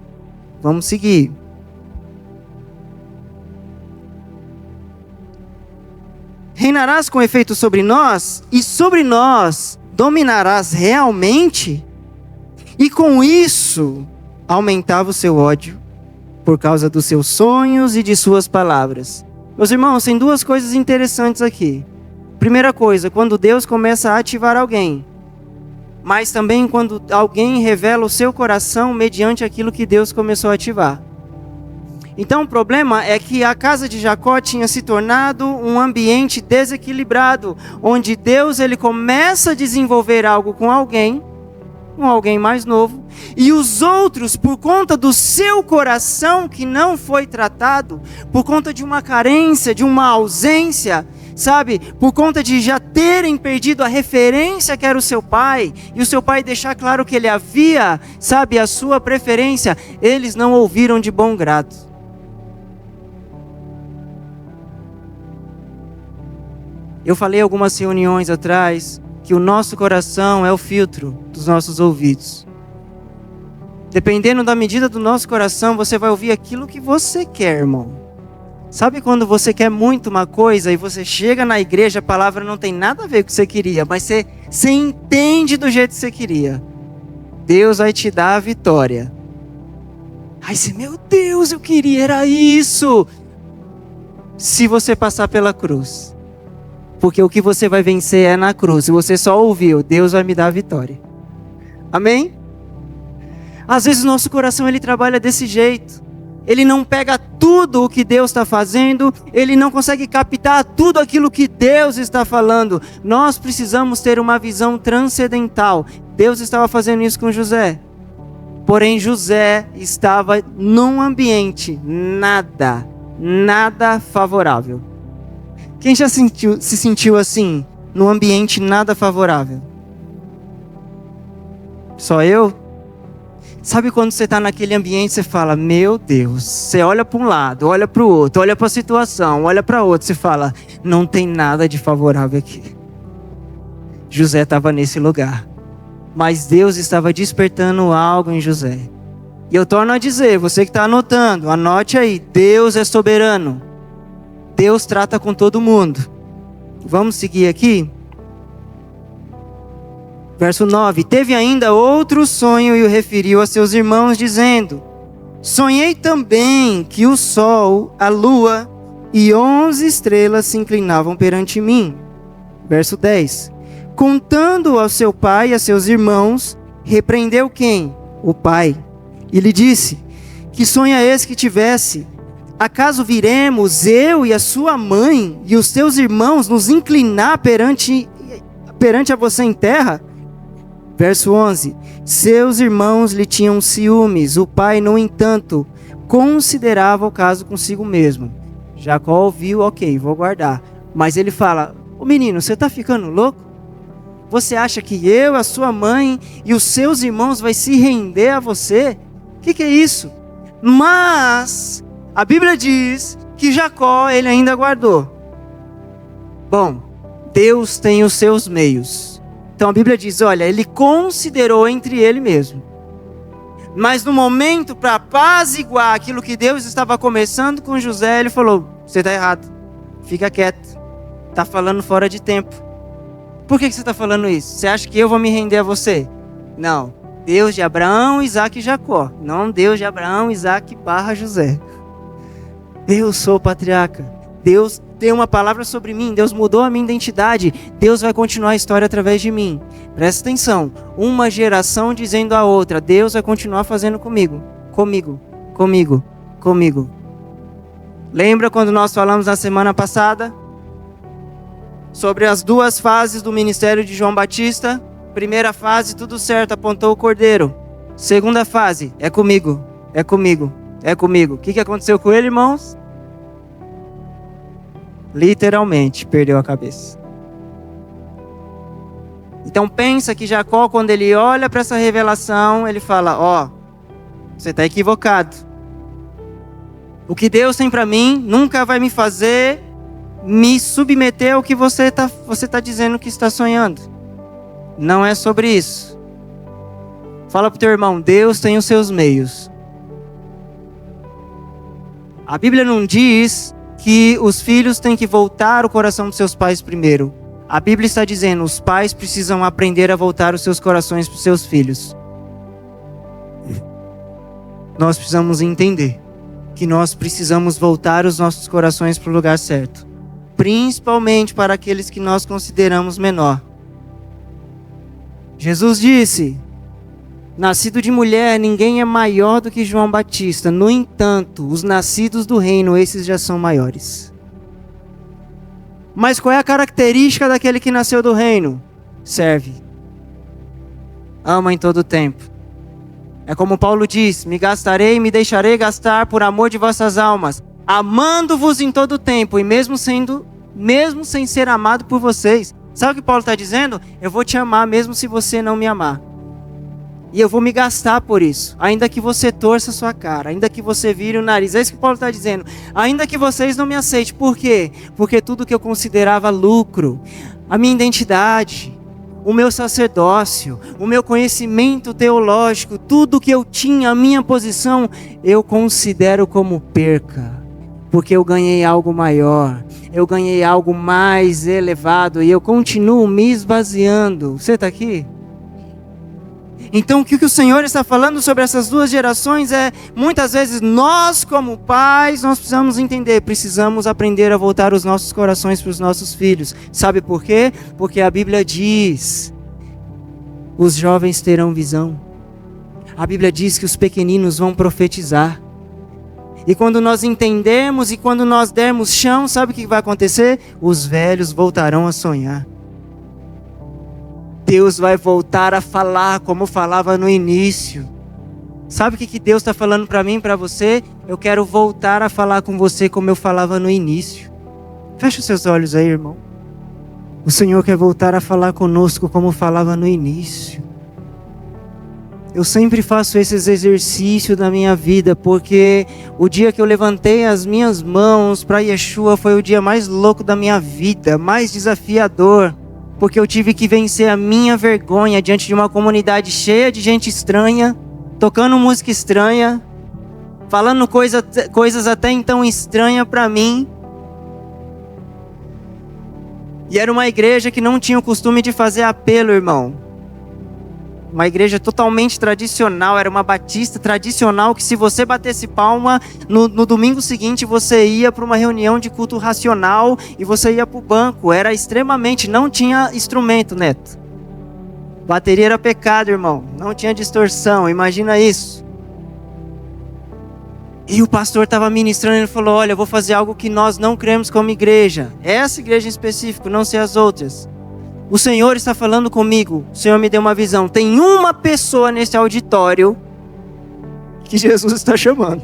B: Vamos seguir. Reinarás com efeito sobre nós, e sobre nós dominarás realmente? E com isso aumentava o seu ódio, por causa dos seus sonhos e de suas palavras. Meus irmãos, tem duas coisas interessantes aqui. Primeira coisa, quando Deus começa a ativar alguém, mas também quando alguém revela o seu coração mediante aquilo que Deus começou a ativar. Então o problema é que a casa de Jacó tinha se tornado um ambiente desequilibrado, onde Deus, ele começa a desenvolver algo com alguém mais novo, e os outros, por conta do seu coração que não foi tratado, por conta de uma carência, de uma ausência, sabe, por conta de já terem perdido a referência que era o seu pai, e o seu pai deixar claro que ele havia, sabe, a sua preferência, eles não ouviram de bom grado. Eu falei algumas reuniões atrás que o nosso coração é o filtro dos nossos ouvidos. Dependendo da medida do nosso coração, você vai ouvir aquilo que você quer, irmão. Sabe quando você quer muito uma coisa e você chega na igreja, a palavra não tem nada a ver com o que você queria, mas você entende do jeito que você queria. Deus vai te dar a vitória. Aí você, meu Deus, eu queria, era isso. Se você passar pela cruz. Porque o que você vai vencer é na cruz. Se você só ouviu, Deus vai me dar a vitória. Amém? Às vezes o nosso coração ele trabalha desse jeito. Ele não pega tudo o que Deus está fazendo, ele não consegue captar tudo aquilo que Deus está falando. Nós precisamos ter uma visão transcendental. Deus estava fazendo isso com José. Porém, José estava num ambiente nada favorável. Quem já se sentiu assim, num ambiente nada favorável? Só eu? Sabe quando você está naquele ambiente, você fala, meu Deus, você olha para um lado, olha para o outro, olha para a situação, olha para outro, você fala, não tem nada de favorável aqui. José estava nesse lugar, mas Deus estava despertando algo em José. E eu torno a dizer, você que está anotando, anote aí, Deus é soberano. Deus trata com todo mundo. Vamos seguir aqui? Verso 9, teve ainda outro sonho e o referiu a seus irmãos, dizendo, sonhei também que o sol, a lua e 11 estrelas se inclinavam perante mim. Verso 10, contando ao seu pai e a seus irmãos, repreendeu quem? O pai. E lhe disse, que sonho é esse que tivesse? Acaso viremos eu e a sua mãe e os teus irmãos nos inclinar perante a você em terra? Verso 11, seus irmãos lhe tinham ciúmes, o pai, no entanto, considerava o caso consigo mesmo. Jacó ouviu, ok, vou guardar. Mas ele fala, ô menino, você está ficando louco? Você acha que eu, a sua mãe e os seus irmãos vai se render a você? O que é isso? Mas a Bíblia diz que Jacó, ele ainda guardou. Bom, Deus tem os seus meios. Então a Bíblia diz, olha, ele considerou entre ele mesmo. Mas no momento para apaziguar aquilo que Deus estava começando com José, ele falou, você está errado, fica quieto, está falando fora de tempo. Por que você está falando isso? Você acha que eu vou me render a você? Não, Deus de Abraão, Isaac e Jacó, não Deus de Abraão, Isaac / José. Eu sou patriarca, Deus tem uma palavra sobre mim, Deus mudou a minha identidade, Deus vai continuar a história através de mim. Presta atenção, uma geração dizendo a outra, Deus vai continuar fazendo comigo. Lembra quando nós falamos na semana passada sobre as duas fases do ministério de João Batista? Primeira fase, tudo certo, apontou o cordeiro. Segunda fase, é comigo. O que aconteceu com ele, irmãos? Literalmente, perdeu a cabeça. Então pensa que Jacó, quando ele olha para essa revelação, ele fala, você está equivocado. O que Deus tem para mim nunca vai me fazer me submeter ao que você tá dizendo que está sonhando. Não é sobre isso. Fala para o teu irmão, Deus tem os seus meios. A Bíblia não diz que os filhos têm que voltar o coração dos seus pais primeiro. A Bíblia está dizendo, os pais precisam aprender a voltar os seus corações para os seus filhos. Nós precisamos entender que nós precisamos voltar os nossos corações para o lugar certo. Principalmente para aqueles que nós consideramos menor. Jesus disse, nascido de mulher, ninguém é maior do que João Batista. No entanto, os nascidos do reino, esses já são maiores. Mas qual é a característica daquele que nasceu do reino? Serve. Ama em todo tempo. É como Paulo diz, me gastarei e me deixarei gastar por amor de vossas almas, amando-vos em todo tempo, e mesmo sem ser amado por vocês. Sabe o que Paulo está dizendo? Eu vou te amar mesmo se você não me amar. E eu vou me gastar por isso. Ainda que você torça a sua cara. Ainda que você vire o nariz. É isso que Paulo está dizendo. Ainda que vocês não me aceitem. Por quê? Porque tudo que eu considerava lucro, a minha identidade, o meu sacerdócio, o meu conhecimento teológico, tudo que eu tinha, a minha posição, eu considero como perca, porque eu ganhei algo maior, eu ganhei algo mais elevado e eu continuo me esvaziando. Você está aqui? Então o que o Senhor está falando sobre essas duas gerações é, muitas vezes nós como pais, nós precisamos entender, precisamos aprender a voltar os nossos corações para os nossos filhos. Sabe por quê? Porque a Bíblia diz, os jovens terão visão. A Bíblia diz que os pequeninos vão profetizar. E quando nós entendemos e quando nós dermos chão, sabe o que vai acontecer? Os velhos voltarão a sonhar. Deus vai voltar a falar como falava no início. Sabe o que Deus está falando para mim e para você? Eu quero voltar a falar com você como eu falava no início. Fecha os seus olhos aí, irmão. O Senhor quer voltar a falar conosco como falava no início. Eu sempre faço esses exercícios na minha vida, porque o dia que eu levantei as minhas mãos para Yeshua foi o dia mais louco da minha vida, mais desafiador. Porque eu tive que vencer a minha vergonha diante de uma comunidade cheia de gente estranha, tocando música estranha, falando coisas até então estranhas para mim. E era uma igreja que não tinha o costume de fazer apelo, irmão. Uma igreja totalmente tradicional, era uma batista tradicional que se você batesse palma, no domingo seguinte você ia para uma reunião de culto racional e você ia para o banco. Era extremamente, não tinha instrumento, Neto. Bateria era pecado, irmão, não tinha distorção, imagina isso. E o pastor estava ministrando e ele falou, olha, eu vou fazer algo que nós não cremos como igreja. Essa igreja em específico, não sei as outras. O Senhor está falando comigo, o Senhor me deu uma visão. Tem uma pessoa nesse auditório que Jesus está chamando.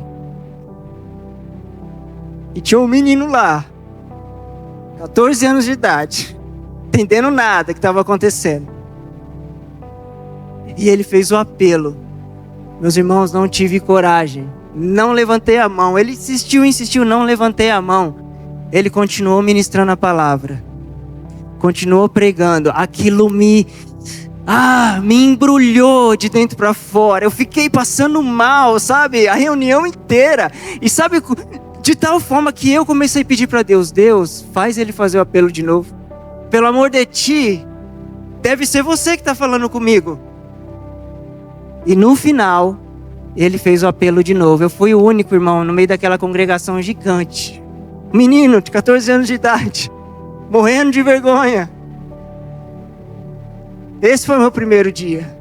B: E tinha um menino lá, 14 anos de idade, entendendo nada que estava acontecendo. E ele fez o apelo. Meus irmãos, não tive coragem, não levantei a mão. Ele insistiu, não levantei a mão. Ele continuou ministrando a palavra. Continuou pregando, aquilo me embrulhou de dentro para fora. Eu fiquei passando mal, sabe? A reunião inteira. E sabe, de tal forma que eu comecei a pedir para Deus, Deus, faz ele fazer o apelo de novo. Pelo amor de ti, deve ser você que está falando comigo. E no final, ele fez o apelo de novo. Eu fui o único, irmão, no meio daquela congregação gigante. Menino de 14 anos de idade. Morrendo de vergonha. Esse foi o meu primeiro dia.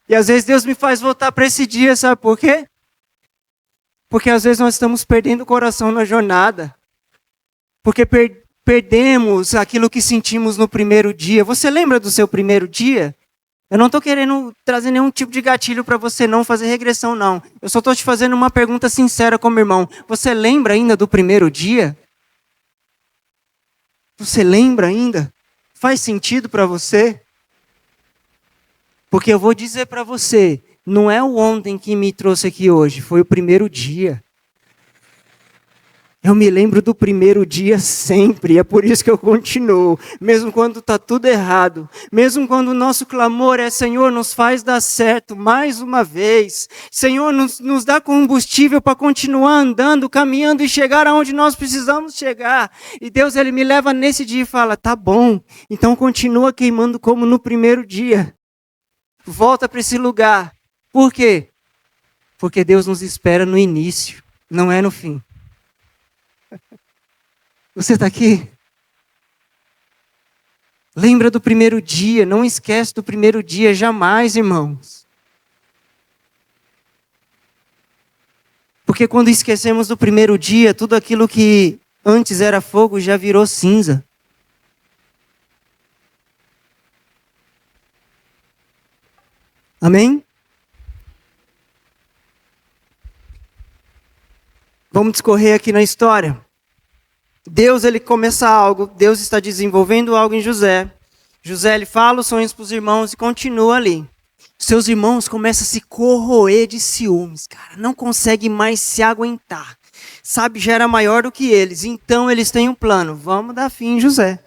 B: E às vezes Deus me faz voltar para esse dia, sabe por quê? Porque às vezes nós estamos perdendo o coração na jornada. Porque perdemos aquilo que sentimos no primeiro dia. Você lembra do seu primeiro dia? Eu não estou querendo trazer nenhum tipo de gatilho para você não fazer regressão, não. Eu só estou te fazendo uma pergunta sincera como irmão. Você lembra ainda do primeiro dia? Você lembra ainda? Faz sentido para você? Porque eu vou dizer para você, não é o ontem que me trouxe aqui hoje, foi o primeiro dia. Eu me lembro do primeiro dia sempre, é por isso que eu continuo. Mesmo quando está tudo errado, mesmo quando o nosso clamor é Senhor, nos faz dar certo mais uma vez. Senhor, nos dá combustível para continuar andando, caminhando e chegar aonde nós precisamos chegar. E Deus, Ele me leva nesse dia e fala, tá bom, então continua queimando como no primeiro dia. Volta para esse lugar. Por quê? Porque Deus nos espera no início, não é no fim. Você está aqui? Lembra do primeiro dia, não esquece do primeiro dia, jamais, irmãos. Porque quando esquecemos do primeiro dia, tudo aquilo que antes era fogo já virou cinza. Amém? Vamos discorrer aqui na história. Deus, ele começa algo, Deus está desenvolvendo algo em José. José, ele fala os sonhos para os irmãos e continua ali. Seus irmãos começam a se corroer de ciúmes, cara. Não conseguem mais se aguentar. Sabe, já era maior do que eles. Então eles têm um plano. Vamos dar fim em José.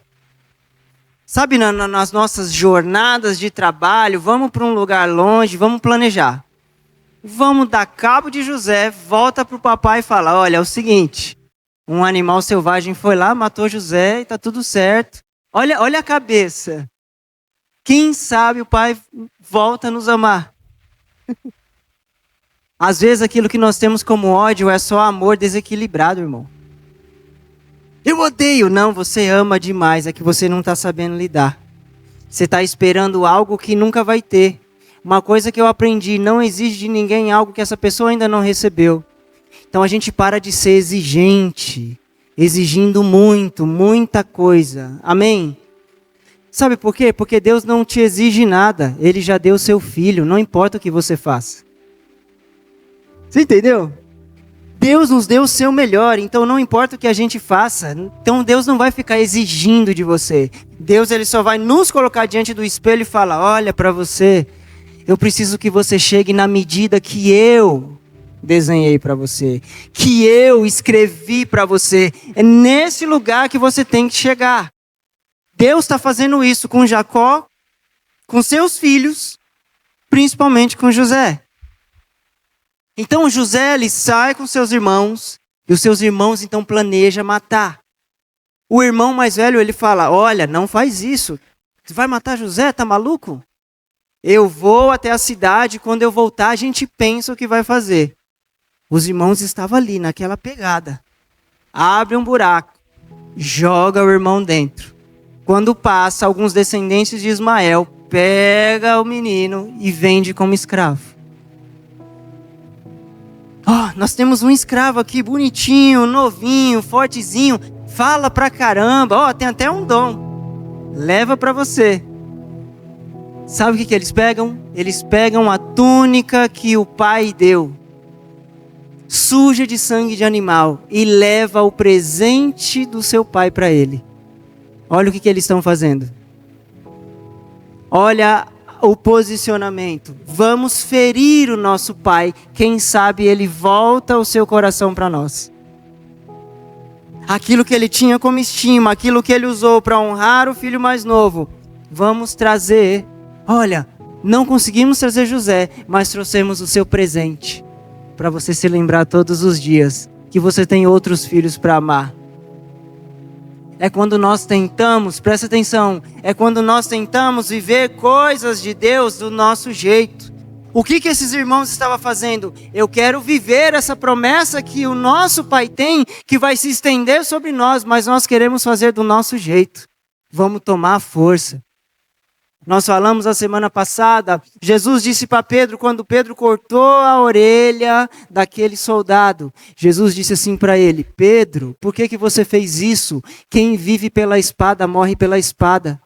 B: Sabe, nas nossas jornadas de trabalho, vamos para um lugar longe, vamos planejar. Vamos dar cabo de José, volta para o papai e fala, olha, é o seguinte, um animal selvagem foi lá, matou José e está tudo certo. Olha a cabeça. Quem sabe o pai volta a nos amar. Às vezes aquilo que nós temos como ódio é só amor desequilibrado, irmão. Eu odeio. Não, você ama demais, é que você não está sabendo lidar. Você está esperando algo que nunca vai ter. Uma coisa que eu aprendi, não exige de ninguém algo que essa pessoa ainda não recebeu. Então a gente para de ser exigente, exigindo muita coisa. Amém? Sabe por quê? Porque Deus não te exige nada. Ele já deu seu filho, não importa o que você faça. Você entendeu? Deus nos deu o seu melhor, então não importa o que a gente faça. Então Deus não vai ficar exigindo de você. Deus ele só vai nos colocar diante do espelho e falar, olha para você, eu preciso que você chegue na medida que eu desenhei para você, que eu escrevi para você. É nesse lugar que você tem que chegar. Deus está fazendo isso com Jacó, com seus filhos, principalmente com José. Então José ele sai com seus irmãos, e os seus irmãos então planejam matar. O irmão mais velho ele fala, olha, não faz isso, você vai matar José, tá maluco? Eu vou até a cidade, quando eu voltar a gente pensa o que vai fazer. Os irmãos estavam ali naquela pegada. Abre um buraco, joga o irmão dentro. Quando passa, alguns descendentes de Ismael pega o menino e vende como escravo. Nós temos um escravo aqui, bonitinho, novinho, fortezinho, fala pra caramba, tem até um dom. Leva pra você. Sabe o que eles pegam? Eles pegam a túnica que o pai deu, suja de sangue de animal, e leva o presente do seu pai para ele. Olha o que eles estão fazendo. Olha o posicionamento. Vamos ferir o nosso pai. Quem sabe ele volta o seu coração para nós. Aquilo que ele tinha como estima, aquilo que ele usou para honrar o filho mais novo. Vamos trazer. Olha, não conseguimos trazer José, mas trouxemos o seu presente. Para você se lembrar todos os dias que você tem outros filhos para amar. É quando nós tentamos, presta atenção, é quando nós tentamos viver coisas de Deus do nosso jeito. O que esses irmãos estavam fazendo? Eu quero viver essa promessa que o nosso Pai tem, que vai se estender sobre nós, mas nós queremos fazer do nosso jeito. Vamos tomar a força. Nós falamos a semana passada, Jesus disse para Pedro, quando Pedro cortou a orelha daquele soldado, Jesus disse assim para ele, Pedro, por que você fez isso? Quem vive pela espada, morre pela espada.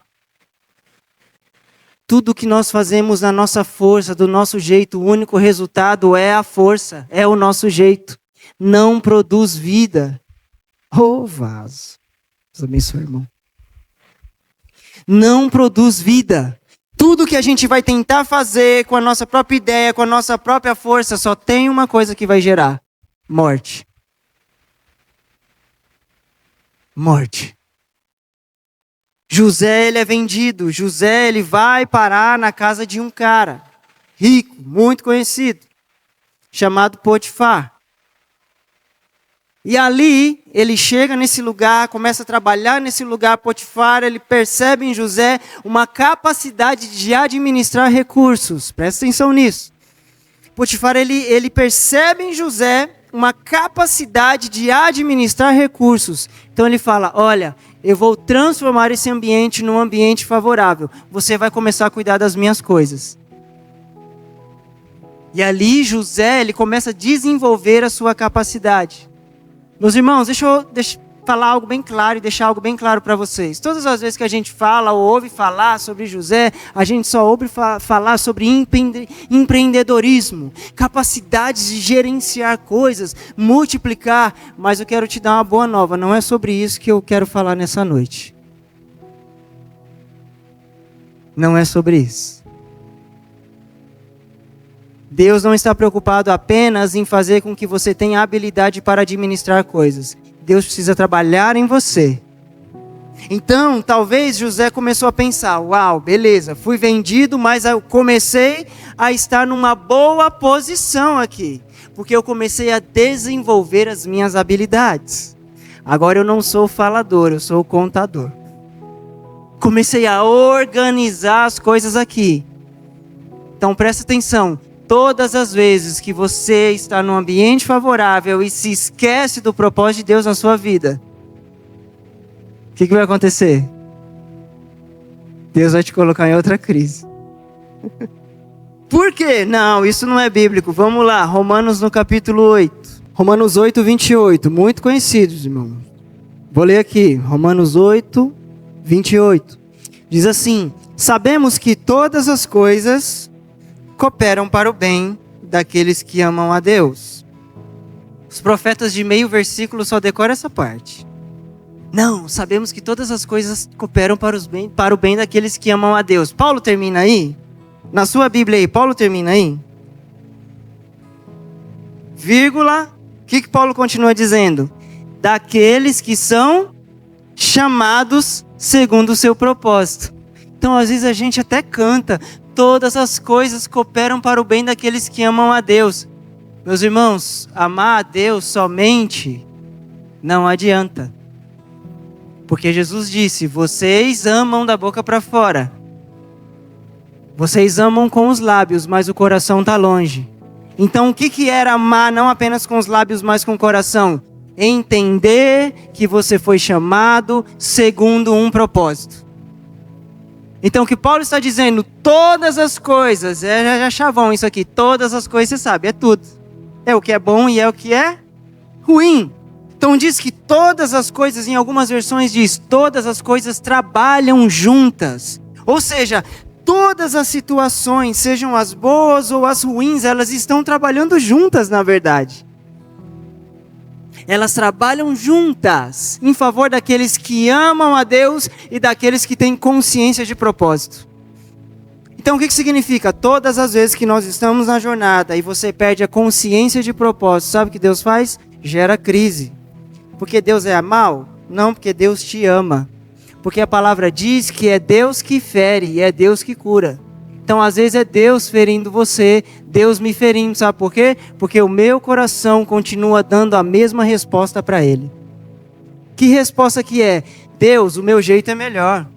B: Tudo que nós fazemos na nossa força, do nosso jeito, o único resultado é a força, é o nosso jeito. Não produz vida. Vaso. Deus abençoe, irmão. Não produz vida. Tudo que a gente vai tentar fazer com a nossa própria ideia, com a nossa própria força, só tem uma coisa que vai gerar: morte. Morte. José, ele é vendido. José, ele vai parar na casa de um cara rico, muito conhecido, chamado Potifar. E ali, ele chega nesse lugar, começa a trabalhar nesse lugar. Potifar, ele percebe em José uma capacidade de administrar recursos. Presta atenção nisso. Potifar, ele percebe em José uma capacidade de administrar recursos. Então ele fala, olha, eu vou transformar esse ambiente num ambiente favorável. Você vai começar a cuidar das minhas coisas. E ali José, ele começa a desenvolver a sua capacidade. Meus irmãos, deixa eu falar algo bem claro e deixar algo bem claro para vocês. Todas as vezes que a gente fala ou ouve falar sobre José, a gente só ouve falar sobre empreendedorismo, capacidades de gerenciar coisas, multiplicar. Mas eu quero te dar uma boa nova, não é sobre isso que eu quero falar nessa noite. Não é sobre isso. Deus não está preocupado apenas em fazer com que você tenha habilidade para administrar coisas. Deus precisa trabalhar em você. Então, talvez José começou a pensar, uau, beleza, fui vendido, mas eu comecei a estar numa boa posição aqui, porque eu comecei a desenvolver as minhas habilidades. Agora eu não sou falador, eu sou contador. Comecei a organizar as coisas aqui. Então presta atenção, todas as vezes que você está num ambiente favorável e se esquece do propósito de Deus na sua vida, o que vai acontecer? Deus vai te colocar em outra crise. Por quê? Não, isso não é bíblico. Vamos lá, Romanos no capítulo 8. Romanos 8, 28. Muito conhecidos, irmão. Vou ler aqui. Romanos 8, 28. Diz assim: sabemos que todas as coisas cooperam para o bem daqueles que amam a Deus. Os profetas de meio versículo só decoram essa parte. Não, sabemos que todas as coisas cooperam para o bem daqueles que amam a Deus. Paulo termina aí? Na sua Bíblia aí, Paulo termina aí? Vírgula, o que Paulo continua dizendo? Daqueles que são chamados segundo o seu propósito. Então, às vezes a gente até canta, todas as coisas cooperam para o bem daqueles que amam a Deus. Meus irmãos, amar a Deus somente não adianta. Porque Jesus disse, vocês amam da boca para fora. Vocês amam com os lábios, mas o coração está longe. Então o que era amar não apenas com os lábios, mas com o coração? Entender que você foi chamado segundo um propósito. Então o que Paulo está dizendo, todas as coisas, é chavão isso aqui, todas as coisas você sabe, é tudo. É o que é bom e é o que é ruim. Então diz que todas as coisas, em algumas versões diz, todas as coisas trabalham juntas. Ou seja, todas as situações, sejam as boas ou as ruins, elas estão trabalhando juntas na verdade. Elas trabalham juntas em favor daqueles que amam a Deus e daqueles que têm consciência de propósito. Então o que significa? Todas as vezes que nós estamos na jornada e você perde a consciência de propósito, sabe o que Deus faz? Gera crise. Porque Deus é mal? Não, porque Deus te ama. Porque a palavra diz que é Deus que fere e é Deus que cura. Então às vezes é Deus ferindo você, Deus me ferindo, sabe por quê? Porque o meu coração continua dando a mesma resposta para Ele. Que resposta que é? Deus, o meu jeito é melhor.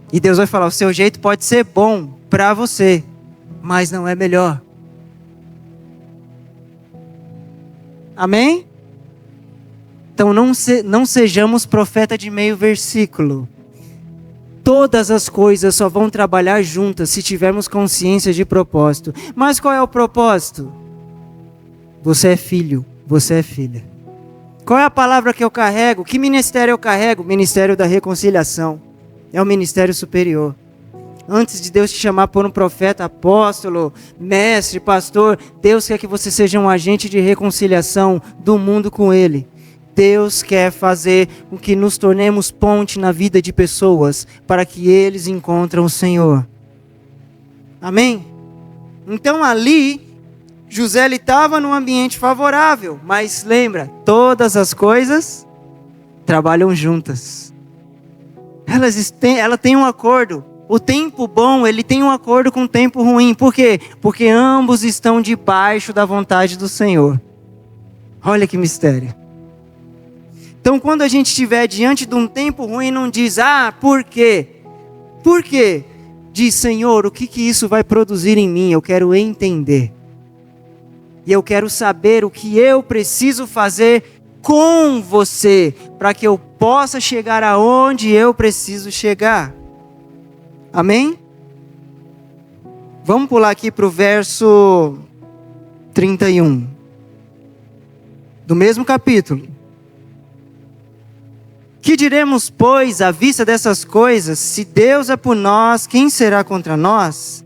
B: E Deus vai falar, o seu jeito pode ser bom para você, mas não é melhor. Amém? Então não sejamos profeta de meio versículo. Todas as coisas só vão trabalhar juntas se tivermos consciência de propósito. Mas qual é o propósito? Você é filho, você é filha. Qual é a palavra que eu carrego? Que ministério eu carrego? Ministério da reconciliação. É o ministério superior. Antes de Deus te chamar por um profeta, apóstolo, mestre, pastor, Deus quer que você seja um agente de reconciliação do mundo com Ele. Deus quer fazer com que nos tornemos ponte na vida de pessoas para que eles encontrem o Senhor. Amém? Então ali, José estava num ambiente favorável, mas lembra, todas as coisas trabalham juntas. Ela tem um acordo. O tempo bom, ele tem um acordo com o tempo ruim. Por quê? Porque ambos estão debaixo da vontade do Senhor. Olha que mistério. Então, quando a gente estiver diante de um tempo ruim, não diz, por quê? Por quê? Diz, Senhor, o que isso vai produzir em mim? Eu quero entender. E eu quero saber o que eu preciso fazer com você, para que eu possa chegar aonde eu preciso chegar. Amém? Vamos pular aqui para o verso 31. Do mesmo capítulo. Que diremos, pois, à vista dessas coisas? Se Deus é por nós, quem será contra nós?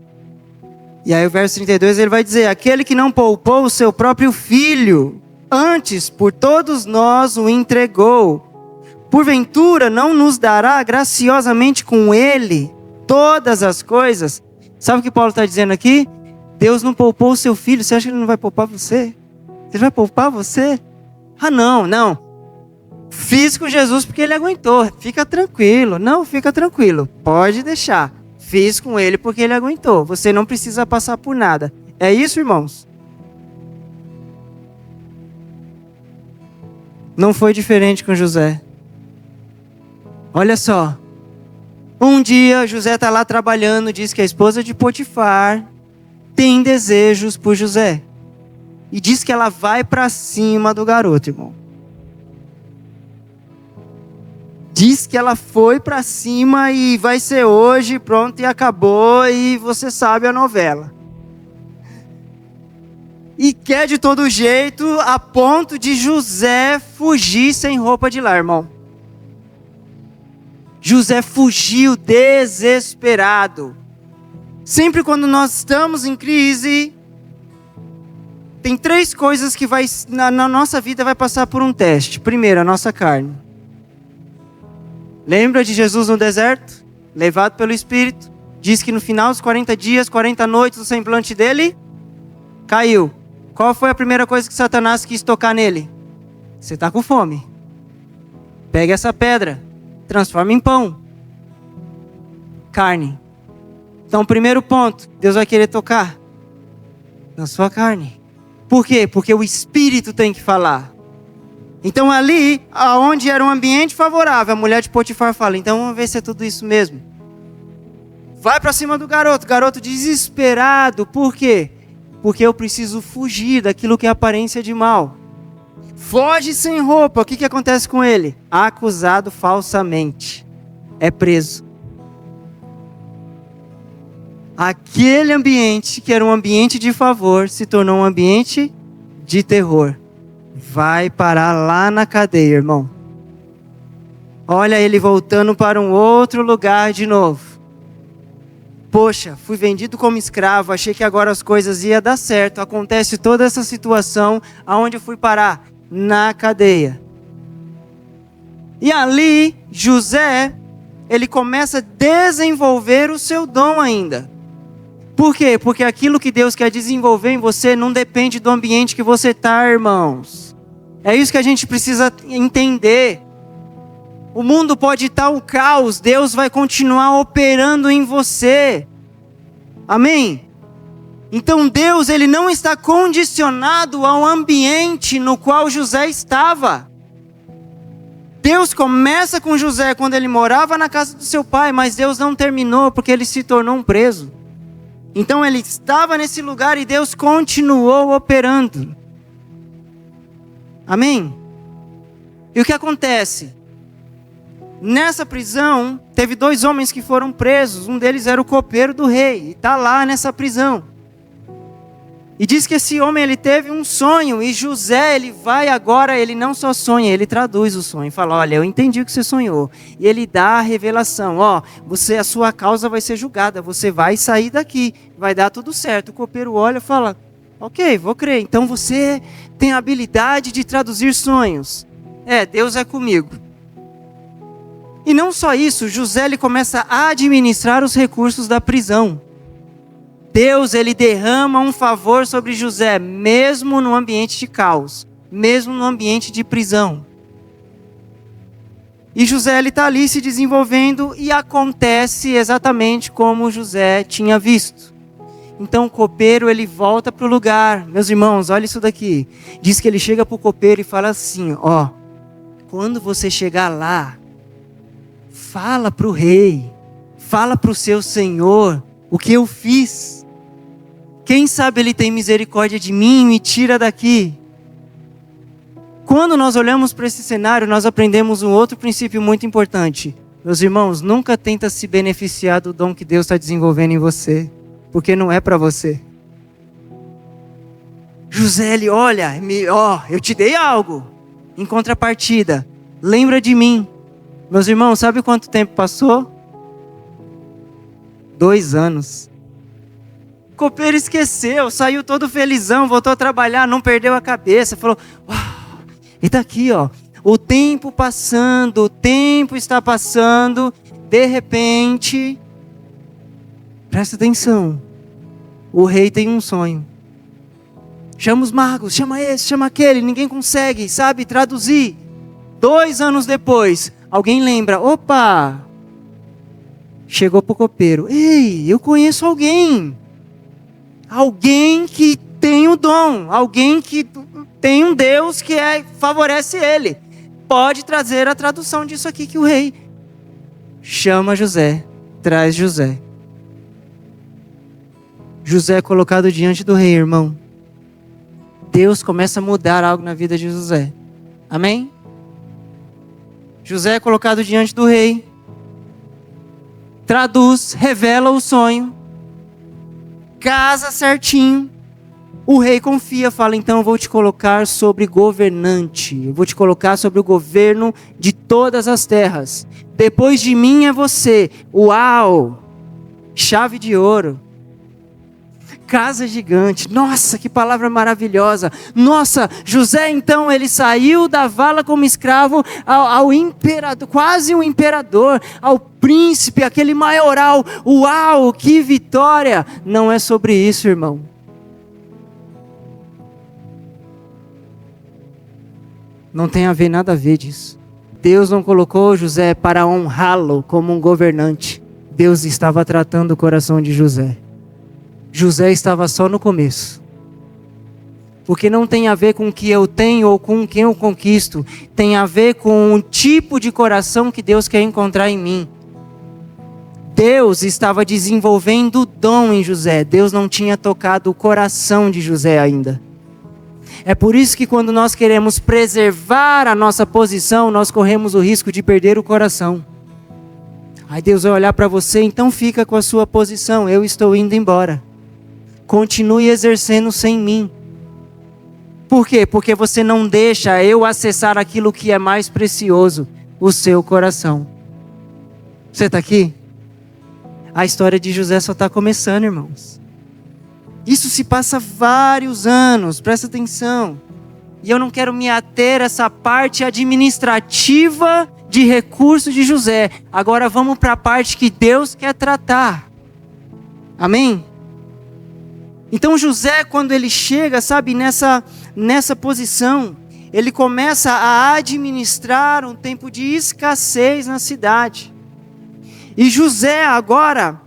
B: E aí o verso 32 ele vai dizer, aquele que não poupou o seu próprio filho, antes por todos nós o entregou. Porventura não nos dará graciosamente com ele todas as coisas? Sabe o que Paulo está dizendo aqui? Deus não poupou o seu filho, você acha que ele não vai poupar você? Ele vai poupar você? Não. Fiz com Jesus porque ele aguentou. Fica tranquilo. Não, fica tranquilo. Pode deixar. Fiz com ele porque ele aguentou. Você não precisa passar por nada. É isso, irmãos? Não foi diferente com José. Olha só. Um dia José está lá trabalhando, diz que a esposa de Potifar tem desejos por José. E diz que ela vai para cima do garoto, irmão. Diz que ela foi para cima e vai ser hoje, pronto, e acabou, e você sabe a novela. E quer de todo jeito, a ponto de José fugir sem roupa de lar, irmão. José fugiu desesperado. Sempre quando nós estamos em crise, tem 3 coisas que na nossa vida vai passar por um teste. Primeiro, a nossa carne. Lembra de Jesus no deserto? Levado pelo Espírito. Diz que no final dos 40 dias, 40 noites, o semblante dele caiu. Qual foi a primeira coisa que Satanás quis tocar nele? Você está com fome. Pega essa pedra, transforma em pão. Carne. Então, primeiro ponto, Deus vai querer tocar na sua carne. Por quê? Porque o Espírito tem que falar. Então ali, onde era um ambiente favorável, a mulher de Potifar fala, então vamos ver se é tudo isso mesmo. Vai para cima do garoto desesperado. Por quê? Porque eu preciso fugir daquilo que é aparência de mal. Foge sem roupa. O que acontece com ele? Acusado falsamente. É preso. Aquele ambiente que era um ambiente de favor se tornou um ambiente de terror. Vai parar lá na cadeia, irmão. Olha ele voltando para um outro lugar de novo. Poxa, fui vendido como escravo, achei que agora as coisas iam dar certo. Acontece toda essa situação, aonde eu fui parar? Na cadeia. E ali, José, ele começa a desenvolver o seu dom ainda. Por quê? Porque aquilo que Deus quer desenvolver em você não depende do ambiente que você está, irmãos. É isso que a gente precisa entender. O mundo pode estar um caos, Deus vai continuar operando em você. Amém? Então Deus, ele não está condicionado ao ambiente no qual José estava. Deus começa com José quando ele morava na casa do seu pai, mas Deus não terminou porque ele se tornou um preso. Então ele estava nesse lugar e Deus continuou operando. Amém? E o que acontece? Nessa prisão, teve 2 homens que foram presos. Um deles era o copeiro do rei. E está lá nessa prisão. E diz que esse homem, ele teve um sonho. E José, ele vai agora, ele não só sonha, ele traduz o sonho. Fala, olha, eu entendi o que você sonhou. E ele dá a revelação. Ó, a sua causa vai ser julgada. Você vai sair daqui. Vai dar tudo certo. O copeiro olha e fala, ok, vou crer. Então você tem a habilidade de traduzir sonhos. Deus é comigo. E não só isso, José ele começa a administrar os recursos da prisão. Deus ele derrama um favor sobre José, mesmo no ambiente de caos, mesmo no ambiente de prisão. E José ele está ali se desenvolvendo e acontece exatamente como José tinha visto. Então o copeiro ele volta para o lugar. Meus irmãos, olha isso daqui. Diz que ele chega para o copeiro e fala assim, ó, quando você chegar lá, fala para o rei, fala para o seu senhor o que eu fiz. Quem sabe ele tem misericórdia de mim e me tira daqui. Quando nós olhamos para esse cenário, nós aprendemos um outro princípio muito importante. Meus irmãos, nunca tenta se beneficiar do dom que Deus está desenvolvendo em você, porque não é para você. José, ele olha, eu te dei algo, em contrapartida, lembra de mim. Meus irmãos, sabe quanto tempo passou? 2 anos. O copeiro esqueceu, saiu todo felizão, voltou a trabalhar, não perdeu a cabeça, falou, uau, e tá aqui, ó, o tempo passando, o tempo está passando, de repente, presta atenção, o rei tem um sonho. Chama os magos, chama esse, chama aquele, ninguém consegue, sabe, traduzir. 2 anos depois, alguém lembra, opa, chegou pro copeiro, ei, eu conheço alguém que tem o dom, alguém que tem um Deus que favorece ele, pode trazer a tradução disso aqui que o rei chama José, traz José. José é colocado diante do rei, irmão. Deus começa a mudar algo na vida de José. Amém? José é colocado diante do rei. Traduz, revela o sonho. Casa certinho. O rei confia, fala, então eu vou te colocar sobre governante. Eu vou te colocar sobre o governo de todas as terras. Depois de mim é você. Uau! Chave de ouro. Casa gigante. Nossa, que palavra maravilhosa. Nossa, José então ele saiu da vala como escravo ao imperador, quase um imperador, ao príncipe, aquele maioral. Uau, que vitória. Não é sobre isso, irmão. Não tem nada a ver disso. Deus não colocou José para honrá-lo como um governante. Deus estava tratando o coração de José. José estava só no começo. Porque não tem a ver com o que eu tenho ou com quem eu conquisto. Tem a ver com o tipo de coração que Deus quer encontrar em mim. Deus estava desenvolvendo o dom em José. Deus não tinha tocado o coração de José ainda. É por isso que quando nós queremos preservar a nossa posição, nós corremos o risco de perder o coração. Aí Deus vai olhar para você, então fica com a sua posição. Eu estou indo embora. Continue exercendo sem mim. Por quê? Porque você não deixa eu acessar aquilo que é mais precioso, o seu coração. Você está aqui? A história de José só está começando, irmãos. Isso se passa vários anos, presta atenção. E eu não quero me ater a essa parte administrativa de recursos de José. Agora vamos para a parte que Deus quer tratar. Amém? Então José, quando ele chega, sabe, nessa posição, ele começa a administrar um tempo de escassez na cidade. E José agora,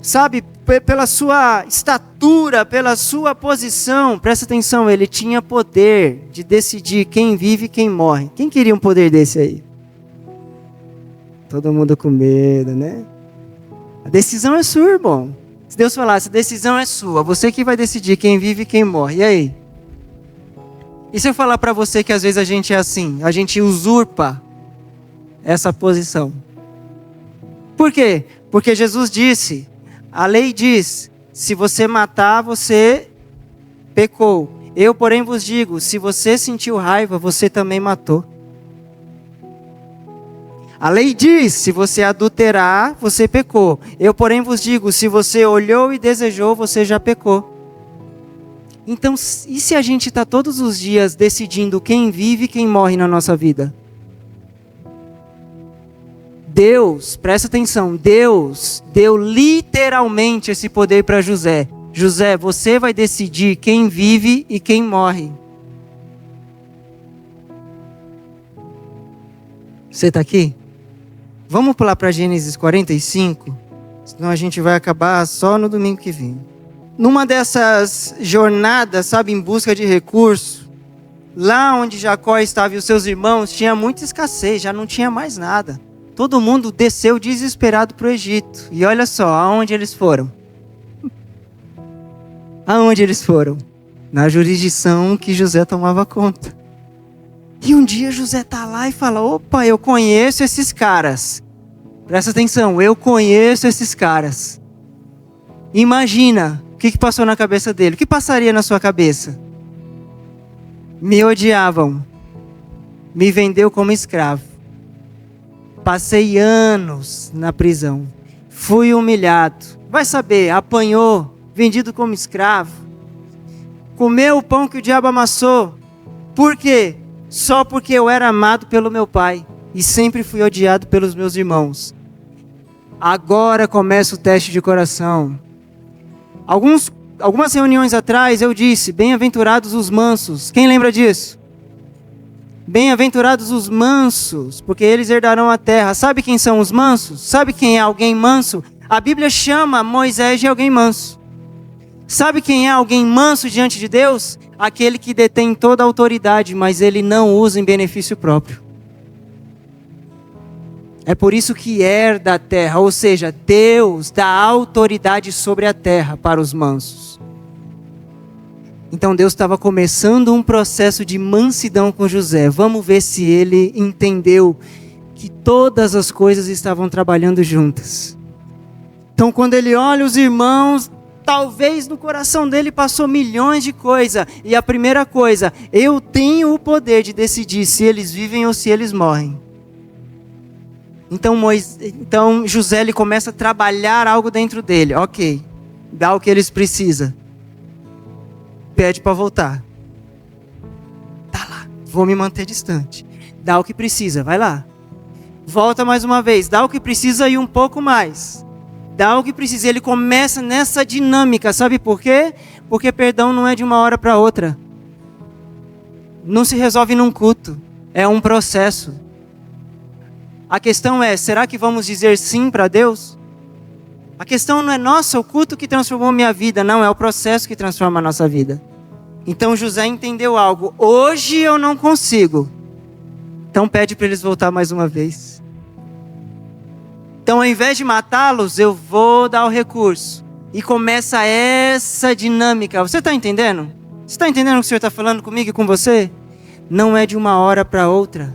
B: sabe, pela sua estatura, pela sua posição, presta atenção, ele tinha poder de decidir quem vive e quem morre. Quem queria um poder desse aí? Todo mundo com medo, né? A decisão é sua, irmão. Se Deus falasse, a decisão é sua, você que vai decidir quem vive e quem morre. E aí? E se eu falar para você que às vezes a gente é assim, a gente usurpa essa posição? Por quê? Porque Jesus disse, a lei diz, se você matar, você pecou. Eu, porém, vos digo, se você sentiu raiva, você também matou. A lei diz, se você adulterar, você pecou. Eu, porém, vos digo, se você olhou e desejou, você já pecou. Então, e se a gente está todos os dias decidindo quem vive e quem morre na nossa vida? Deus, presta atenção, Deus deu literalmente esse poder para José. José, você vai decidir quem vive e quem morre. Você está aqui? Vamos pular para Gênesis 45, senão a gente vai acabar só no domingo que vem. Numa dessas jornadas, sabe, em busca de recurso, lá onde Jacó estava e os seus irmãos, tinha muita escassez, já não tinha mais nada. Todo mundo desceu desesperado para o Egito. E olha só, aonde eles foram? Aonde eles foram? Na jurisdição que José tomava conta. E um dia José está lá e fala, opa, eu conheço esses caras. Presta atenção, eu conheço esses caras. Imagina, o que passou na cabeça dele? O que passaria na sua cabeça? Me odiavam. Me vendeu como escravo. Passei anos na prisão. Fui humilhado. Vai saber, apanhou, vendido como escravo. Comeu o pão que o diabo amassou. Por quê? Só porque eu era amado pelo meu pai. E sempre fui odiado pelos meus irmãos. Agora começa o teste de coração. Algumas reuniões atrás eu disse, bem-aventurados os mansos. Quem lembra disso? Bem-aventurados os mansos, porque eles herdarão a terra. Sabe quem são os mansos? Sabe quem é alguém manso? A Bíblia chama Moisés de alguém manso. Sabe quem é alguém manso diante de Deus? Aquele que detém toda a autoridade, mas ele não usa em benefício próprio. É por isso que herda a terra, ou seja, Deus dá autoridade sobre a terra para os mansos. Então Deus estava começando um processo de mansidão com José. Vamos ver se ele entendeu que todas as coisas estavam trabalhando juntas. Então quando ele olha os irmãos, talvez no coração dele passou milhões de coisas. E a primeira coisa, eu tenho o poder de decidir se eles vivem ou se eles morrem. Então José ele começa a trabalhar algo dentro dele. Ok, dá o que eles precisam. Pede para voltar. Tá lá, vou me manter distante. Dá o que precisa, vai lá. Volta mais uma vez, dá o que precisa e um pouco mais. Dá o que precisa. Ele começa nessa dinâmica, sabe por quê? Porque perdão não é de uma hora para outra. Não se resolve num culto, é um processo. A questão é, será que vamos dizer sim para Deus? A questão não é, nossa, o culto que transformou minha vida. Não, é o processo que transforma a nossa vida. Então José entendeu algo. Hoje eu não consigo. Então pede para eles voltar mais uma vez. Então ao invés de matá-los, eu vou dar o recurso. E começa essa dinâmica. Você está entendendo? Você está entendendo o que o Senhor está falando comigo e com você? Não é de uma hora para outra.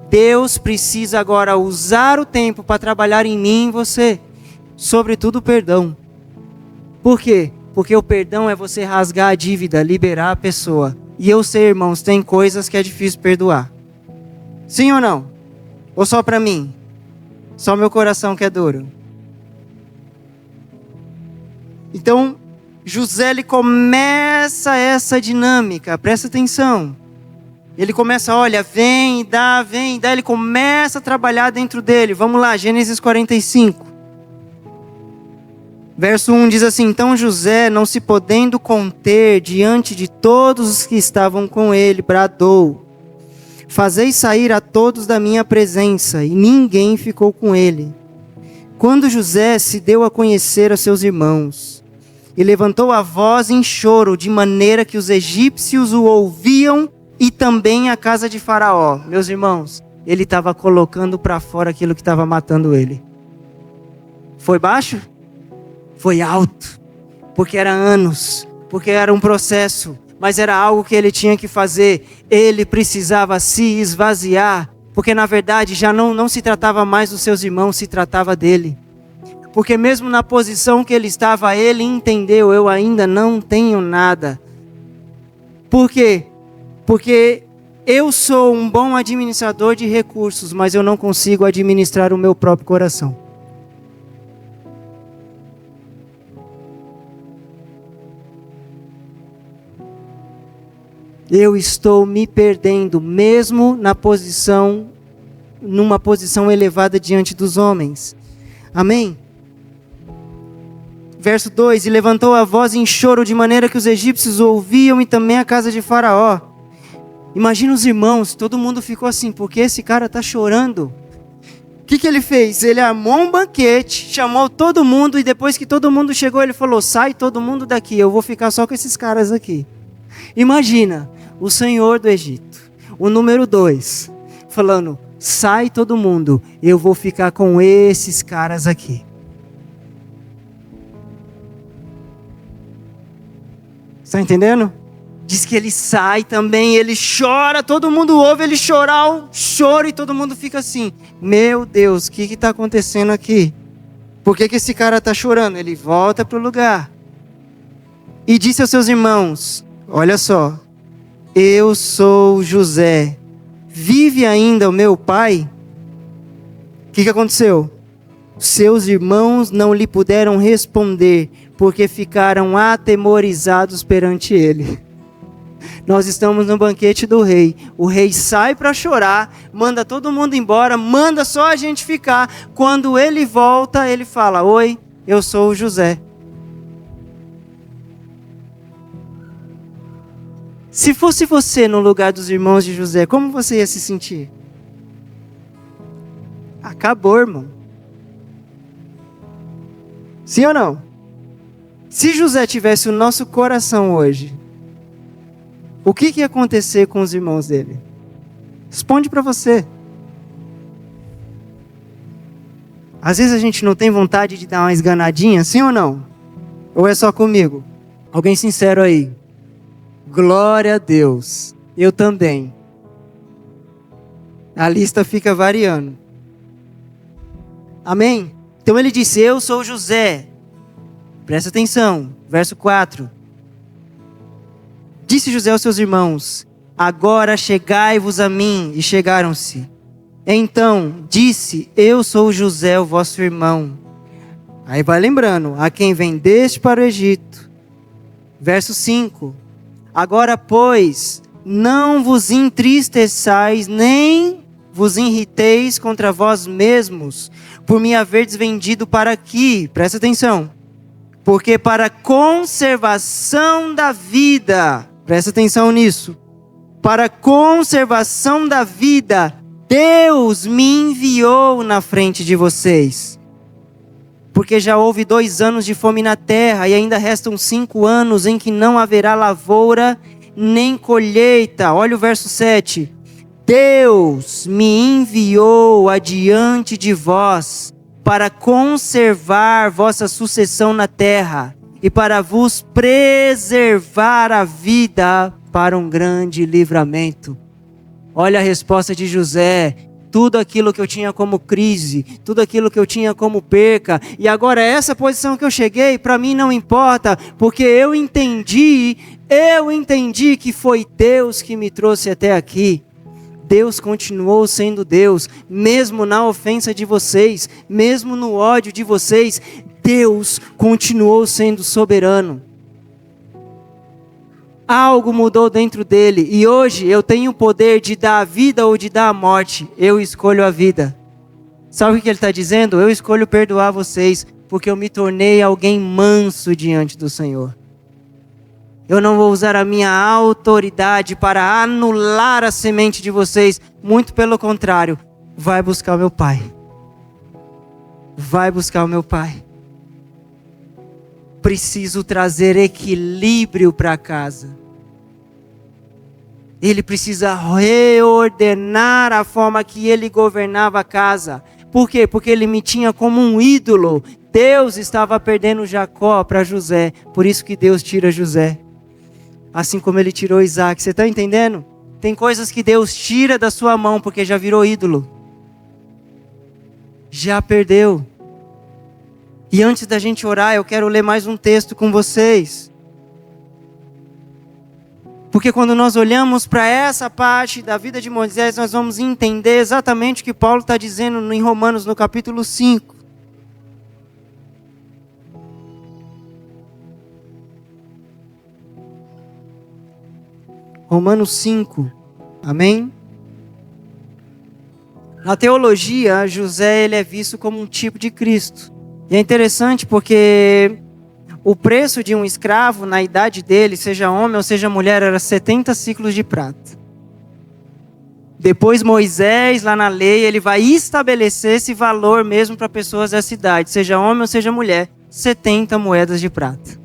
B: Deus precisa agora usar o tempo para trabalhar em mim e em você. Sobretudo o perdão. Por quê? Porque o perdão é você rasgar a dívida, liberar a pessoa. E eu sei, irmãos, tem coisas que é difícil perdoar. Sim ou não? Ou só para mim? Só meu coração que é duro. Então, José ele começa essa dinâmica. Presta atenção. Ele começa, olha, vem, dá, ele começa a trabalhar dentro dele. Vamos lá, Gênesis 45. Verso 1 diz assim, então José, não se podendo conter diante de todos os que estavam com ele, bradou, fazei sair a todos da minha presença, e ninguém ficou com ele. Quando José se deu a conhecer a seus irmãos, e levantou a voz em choro, de maneira que os egípcios o ouviam, e também a casa de Faraó. Meus irmãos, ele estava colocando para fora aquilo que estava matando ele. Foi baixo? Foi alto. Porque era anos. Porque era um processo. Mas era algo que ele tinha que fazer. Ele precisava se esvaziar. Porque na verdade já não se tratava mais dos seus irmãos, se tratava dele. Porque mesmo na posição que ele estava, ele entendeu, eu ainda não tenho nada. Por quê? Porque eu sou um bom administrador de recursos, mas eu não consigo administrar o meu próprio coração. Eu estou me perdendo, mesmo numa posição elevada diante dos homens. Amém? Verso 2, e levantou a voz em choro, de maneira que os egípcios ouviam, e também a casa de Faraó. Imagina os irmãos, todo mundo ficou assim, porque esse cara está chorando. O que ele fez? Ele armou um banquete, chamou todo mundo, e depois que todo mundo chegou, ele falou, sai todo mundo daqui, eu vou ficar só com esses caras aqui. Imagina, o Senhor do Egito, o número 2, falando, sai todo mundo, eu vou ficar com esses caras aqui. Está entendendo? Diz que ele sai também, ele chora, todo mundo ouve ele chorar o choro e todo mundo fica assim, meu Deus, o que está acontecendo aqui? Por que esse cara está chorando? Ele volta para o lugar e disse aos seus irmãos, olha só, eu sou José, vive ainda o meu pai? O que aconteceu? Seus irmãos não lhe puderam responder, porque ficaram atemorizados perante ele. Nós estamos no banquete do rei. O rei sai para chorar, manda todo mundo embora, manda só a gente ficar. Quando ele volta, ele fala, oi, eu sou o José. Se fosse você no lugar dos irmãos de José, como você ia se sentir? Acabou, irmão. Sim ou não? Se José tivesse o nosso coração hoje, o que ia acontecer com os irmãos dele? Responde para você. Às vezes a gente não tem vontade de dar uma esganadinha, sim ou não? Ou é só comigo? Alguém sincero aí? Glória a Deus. Eu também. A lista fica variando. Amém? Então ele disse, eu sou José. Presta atenção, verso 4. Disse José aos seus irmãos, agora chegai-vos a mim, e chegaram-se. Então disse, eu sou José, o vosso irmão. Aí vai lembrando, a quem vendeste para o Egito. Verso 5. Agora, pois, não vos entristeçais, nem vos irriteis contra vós mesmos, por me haverdes vendido para aqui. Presta atenção. Porque para conservação da vida, presta atenção nisso. Para conservação da vida, Deus me enviou na frente de vocês. Porque já houve 2 anos de fome na terra, e ainda restam 5 anos em que não haverá lavoura nem colheita. Olha o verso 7. Deus me enviou adiante de vós, para conservar vossa sucessão na terra, e para vos preservar a vida para um grande livramento. Olha a resposta de José. Tudo aquilo que eu tinha como crise, tudo aquilo que eu tinha como perca, e agora essa posição que eu cheguei, para mim não importa, porque eu entendi que foi Deus que me trouxe até aqui. Deus continuou sendo Deus, mesmo na ofensa de vocês, mesmo no ódio de vocês, Deus continuou sendo soberano. Algo mudou dentro dele, e hoje eu tenho o poder de dar a vida ou de dar a morte. Eu escolho a vida. Sabe o que ele está dizendo? Eu escolho perdoar vocês, porque eu me tornei alguém manso diante do Senhor. Eu não vou usar a minha autoridade para anular a semente de vocês. Muito pelo contrário, vai buscar o meu Pai. Vai buscar o meu Pai. Preciso trazer equilíbrio para casa. Ele precisa reordenar a forma que ele governava a casa. Por quê? Porque ele me tinha como um ídolo. Deus estava perdendo Jacó para José. Por isso que Deus tira José. Assim como ele tirou Isaac. Você está entendendo? Tem coisas que Deus tira da sua mão porque já virou ídolo. Já perdeu. E antes da gente orar, eu quero ler mais um texto com vocês. Porque quando nós olhamos para essa parte da vida de Moisés, nós vamos entender exatamente o que Paulo está dizendo em Romanos, no capítulo 5. Romanos 5, amém? Na teologia, José ele é visto como um tipo de Cristo. E é interessante porque o preço de um escravo na idade dele, seja homem ou seja mulher, era 70 ciclos de prata. Depois Moisés, lá na lei, ele vai estabelecer esse valor mesmo para pessoas dessa idade, seja homem ou seja mulher, 70 moedas de prata.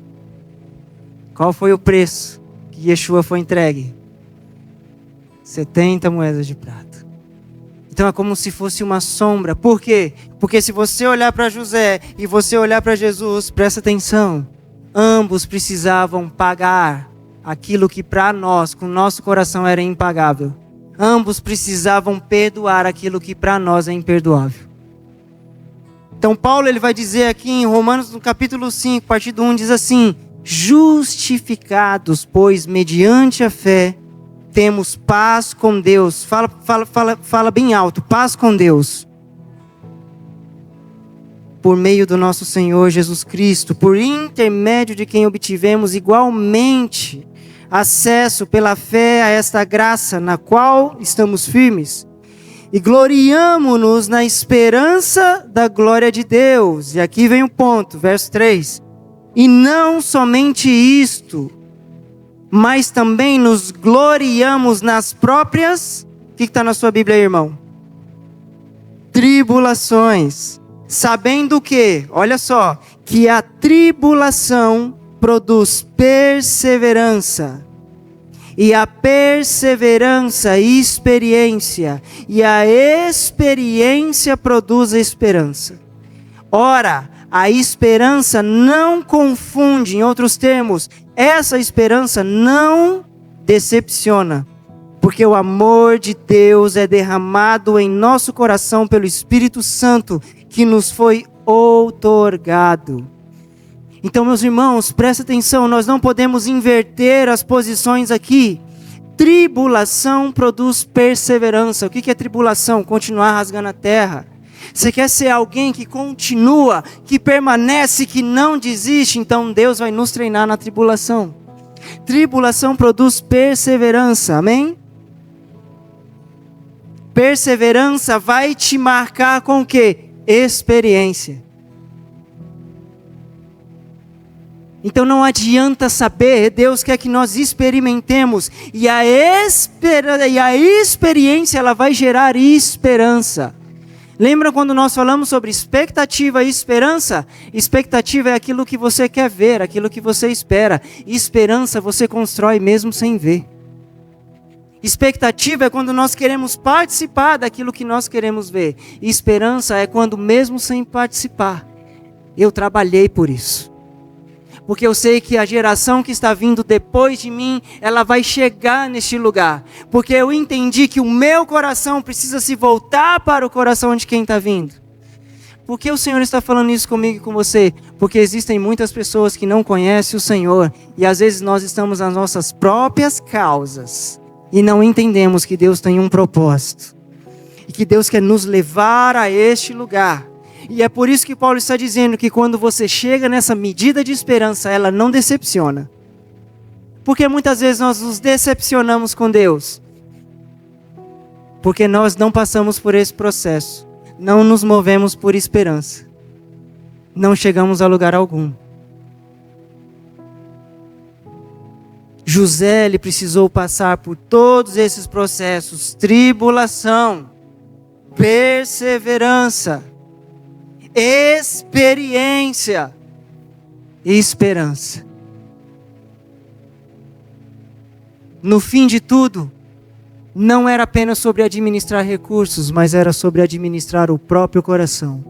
B: Qual foi o preço que Yeshua foi entregue? 70 moedas de prata. Então é como se fosse uma sombra. Por quê? Porque se você olhar para José e você olhar para Jesus, presta atenção. Ambos precisavam pagar aquilo que para nós, com o nosso coração, era impagável. Ambos precisavam perdoar aquilo que para nós é imperdoável. Então Paulo ele vai dizer aqui em Romanos no capítulo 5, a partir do 1, diz assim: justificados, pois, mediante a fé, temos paz com Deus. Fala bem alto. Paz com Deus. Por meio do nosso Senhor Jesus Cristo, por intermédio de quem obtivemos igualmente acesso pela fé a esta graça, na qual estamos firmes. E gloriamo-nos na esperança da glória de Deus. E aqui vem o ponto, verso 3. E não somente isto, mas também nos gloriamos nas próprias... O que está na sua Bíblia aí, irmão? Tribulações. Sabendo que, olha só, que a tribulação produz perseverança. E a perseverança, experiência. E a experiência produz esperança. Ora, a esperança não confunde, em outros termos, essa esperança não decepciona. Porque o amor de Deus é derramado em nosso coração pelo Espírito Santo que nos foi outorgado. Então, meus irmãos, presta atenção, nós não podemos inverter as posições aqui. Tribulação produz perseverança. O que é tribulação? Continuar rasgando a terra. Você quer ser alguém que continua, que permanece, que não desiste? Então Deus vai nos treinar na tribulação. Tribulação produz perseverança, amém? Perseverança vai te marcar com o quê? Experiência. Então não adianta saber, Deus quer que nós experimentemos. E a experiência ela vai gerar esperança. Lembra quando nós falamos sobre expectativa e esperança? Expectativa é aquilo que você quer ver, aquilo que você espera. Esperança você constrói mesmo sem ver. Expectativa é quando nós queremos participar daquilo que nós queremos ver. Esperança é quando mesmo sem participar, eu trabalhei por isso. Porque eu sei que a geração que está vindo depois de mim, ela vai chegar neste lugar. Porque eu entendi que o meu coração precisa se voltar para o coração de quem está vindo. Por que o Senhor está falando isso comigo e com você? Porque existem muitas pessoas que não conhecem o Senhor. E às vezes nós estamos nas nossas próprias causas. E não entendemos que Deus tem um propósito. E que Deus quer nos levar a este lugar. E é por isso que Paulo está dizendo que quando você chega nessa medida de esperança, ela não decepciona. Porque muitas vezes nós nos decepcionamos com Deus. Porque nós não passamos por esse processo. Não nos movemos por esperança. Não chegamos a lugar algum. José, ele precisou passar por todos esses processos. Tribulação, perseverança, experiência e esperança. No fim de tudo, não era apenas sobre administrar recursos, mas era sobre administrar o próprio coração.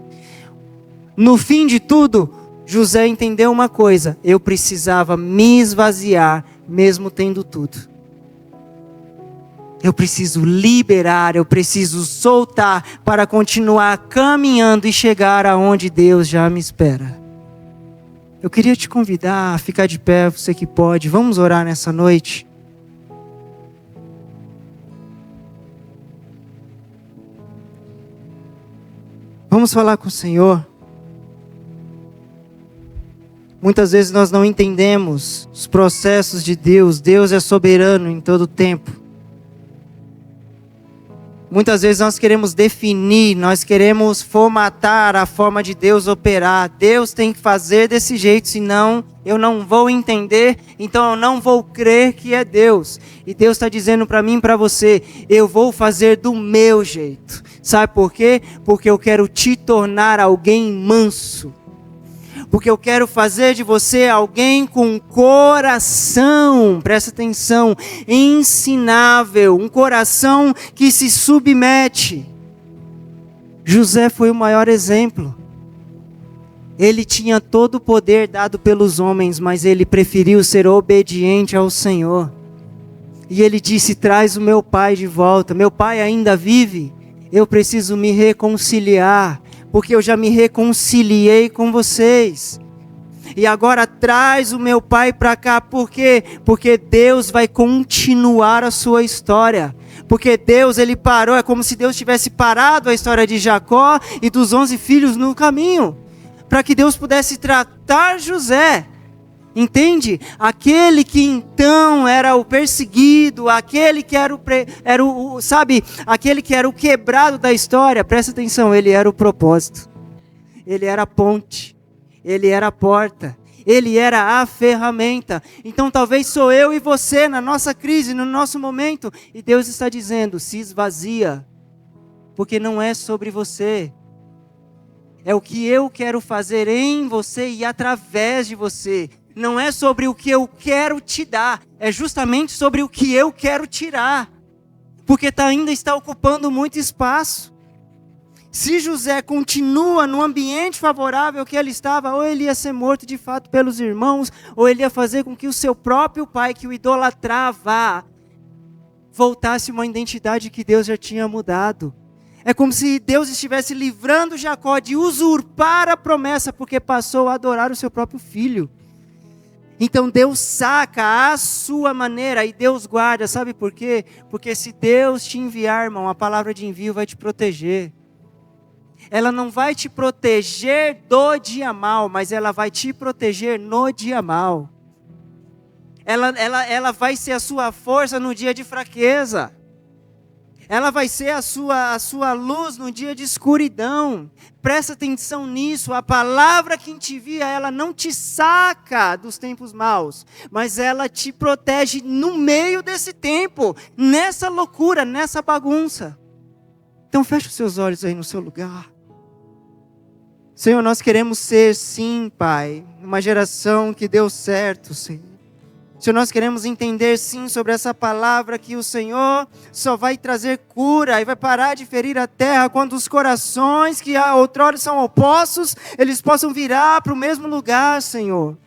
B: No fim de tudo, José entendeu uma coisa: eu precisava me esvaziar, mesmo tendo tudo. Eu preciso liberar, eu preciso soltar para continuar caminhando e chegar aonde Deus já me espera. Eu queria te convidar a ficar de pé, você que pode. Vamos orar nessa noite. Vamos falar com o Senhor. Muitas vezes nós não entendemos os processos de Deus. Deus é soberano em todo tempo. Muitas vezes nós queremos definir, nós queremos formatar a forma de Deus operar. Deus tem que fazer desse jeito, senão eu não vou entender, então eu não vou crer que é Deus. E Deus está dizendo para mim e para você: eu vou fazer do meu jeito. Sabe por quê? Porque eu quero te tornar alguém manso. Porque eu quero fazer de você alguém com coração, presta atenção, ensinável, um coração que se submete. José foi o maior exemplo. Ele tinha todo o poder dado pelos homens, mas ele preferiu ser obediente ao Senhor. E ele disse: traz o meu pai de volta. Meu pai ainda vive, eu preciso me reconciliar. Porque eu já me reconciliei com vocês. E agora traz o meu pai para cá. Por quê? Porque Deus vai continuar a sua história. Porque Deus, ele parou. É como se Deus tivesse parado a história de Jacó e dos 11 filhos no caminho. Para que Deus pudesse tratar José. Entende? Aquele que então era o perseguido, aquele que era aquele que era o quebrado da história, presta atenção, ele era o propósito, ele era a ponte, ele era a porta, Ele era a ferramenta. Então talvez sou eu e você na nossa crise, no nosso momento. E Deus está dizendo, se esvazia. Porque não é sobre você. É o que eu quero fazer em você e através de você. Não é sobre o que eu quero te dar. É justamente sobre o que eu quero tirar. Porque ainda está ocupando muito espaço. Se José continua no ambiente favorável que ele estava, ou ele ia ser morto de fato pelos irmãos, ou ele ia fazer com que o seu próprio pai, que o idolatrava, voltasse uma identidade que Deus já tinha mudado. É como se Deus estivesse livrando Jacó de usurpar a promessa, porque passou a adorar o seu próprio filho. Então Deus saca a sua maneira e Deus guarda, sabe por quê? Porque se Deus te enviar, irmão, a palavra de envio vai te proteger. Ela não vai te proteger do dia mal, mas ela vai te proteger no dia mal. Ela vai ser a sua força no dia de fraqueza. Ela vai ser a sua luz no dia de escuridão. Presta atenção nisso. A palavra que te envia, ela não te saca dos tempos maus, mas ela te protege no meio desse tempo, nessa loucura, nessa bagunça. Então feche os seus olhos aí no seu lugar. Senhor, nós queremos ser, sim, Pai, uma geração que deu certo, Senhor. Senhor, nós queremos entender, sim, sobre essa palavra que o Senhor só vai trazer cura e vai parar de ferir a terra quando os corações que outrora são opostos, eles possam virar para o mesmo lugar, Senhor.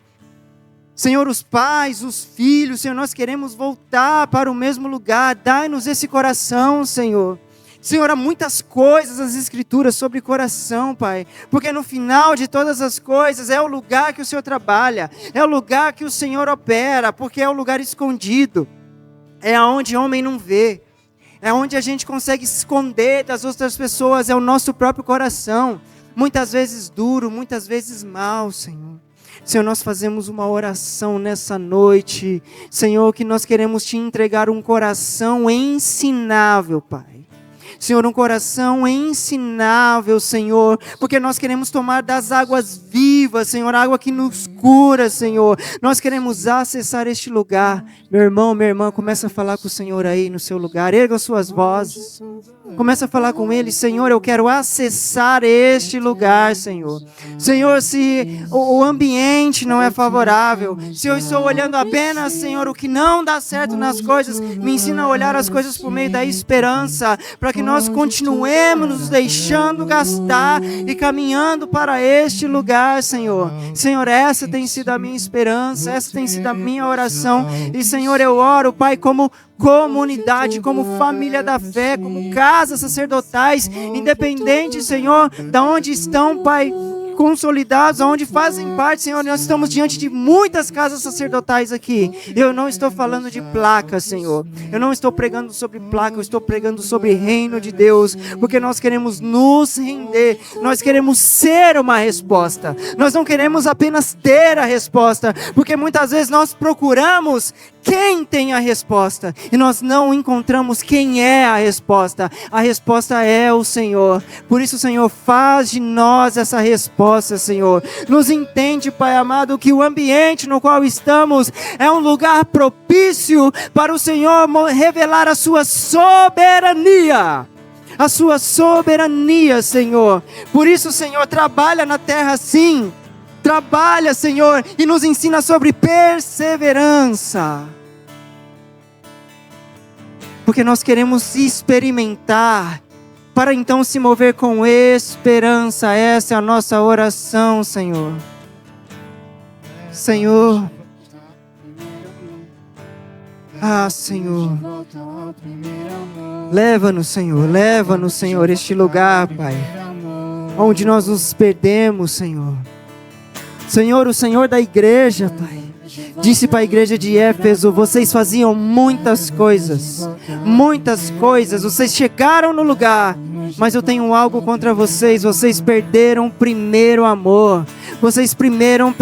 B: Senhor, os pais, os filhos, Senhor, nós queremos voltar para o mesmo lugar. Dai-nos esse coração, Senhor. Senhor, há muitas coisas nas Escrituras sobre coração, Pai, porque no final de todas as coisas é o lugar que o Senhor trabalha, é o lugar que o Senhor opera, porque é o lugar escondido, é onde o homem não vê, é onde a gente consegue se esconder das outras pessoas, é o nosso próprio coração, muitas vezes duro, muitas vezes mau, Senhor. Senhor, nós fazemos uma oração nessa noite, Senhor, que nós queremos te entregar um coração ensinável, Pai. Senhor, um coração ensinável, Senhor, porque nós queremos tomar das águas vivas, Senhor, água que nos cura, Senhor. Nós queremos acessar este lugar. Meu irmão, minha irmã, começa a falar com o Senhor aí no seu lugar. Erga suas vozes. Começa a falar com Ele. Senhor, eu quero acessar este lugar, Senhor. Senhor, se o ambiente não é favorável, se eu estou olhando apenas, Senhor, o que não dá certo nas coisas, me ensina a olhar as coisas por meio da esperança, para que nós continuemos nos deixando gastar e caminhando para este lugar, Senhor. Senhor, essa tem sido a minha esperança, essa tem sido a minha oração. E, Senhor, eu oro, Pai, como comunidade, como família da fé, como casas sacerdotais, independente, Senhor, da onde estão, Pai, consolidados, aonde fazem parte, Senhor, nós estamos diante de muitas casas sacerdotais aqui. Eu não estou falando de placa, Senhor. Eu não estou pregando sobre placa, eu estou pregando sobre reino de Deus, porque nós queremos nos render, nós queremos ser uma resposta. Nós não queremos apenas ter a resposta, porque muitas vezes nós procuramos quem tem a resposta e nós não encontramos quem é a resposta. A resposta é o Senhor. Por isso, Senhor, faz de nós essa resposta, Senhor. Nos entende, Pai amado, que o ambiente no qual estamos é um lugar propício para o Senhor revelar a sua soberania. A sua soberania, Senhor. Por isso, Senhor, trabalha na terra sim. Trabalha, Senhor, e nos ensina sobre perseverança. Porque nós queremos experimentar, para então se mover com esperança. Essa é a nossa oração, Senhor. Senhor. Ah, Senhor. Leva-nos, Senhor, este lugar, Pai, onde nós nos perdemos, Senhor. Senhor, o Senhor da igreja, Pai, disse para a igreja de Éfeso: vocês faziam muitas coisas, vocês chegaram no lugar, mas eu tenho algo contra vocês, vocês perderam o primeiro amor. Vocês perderam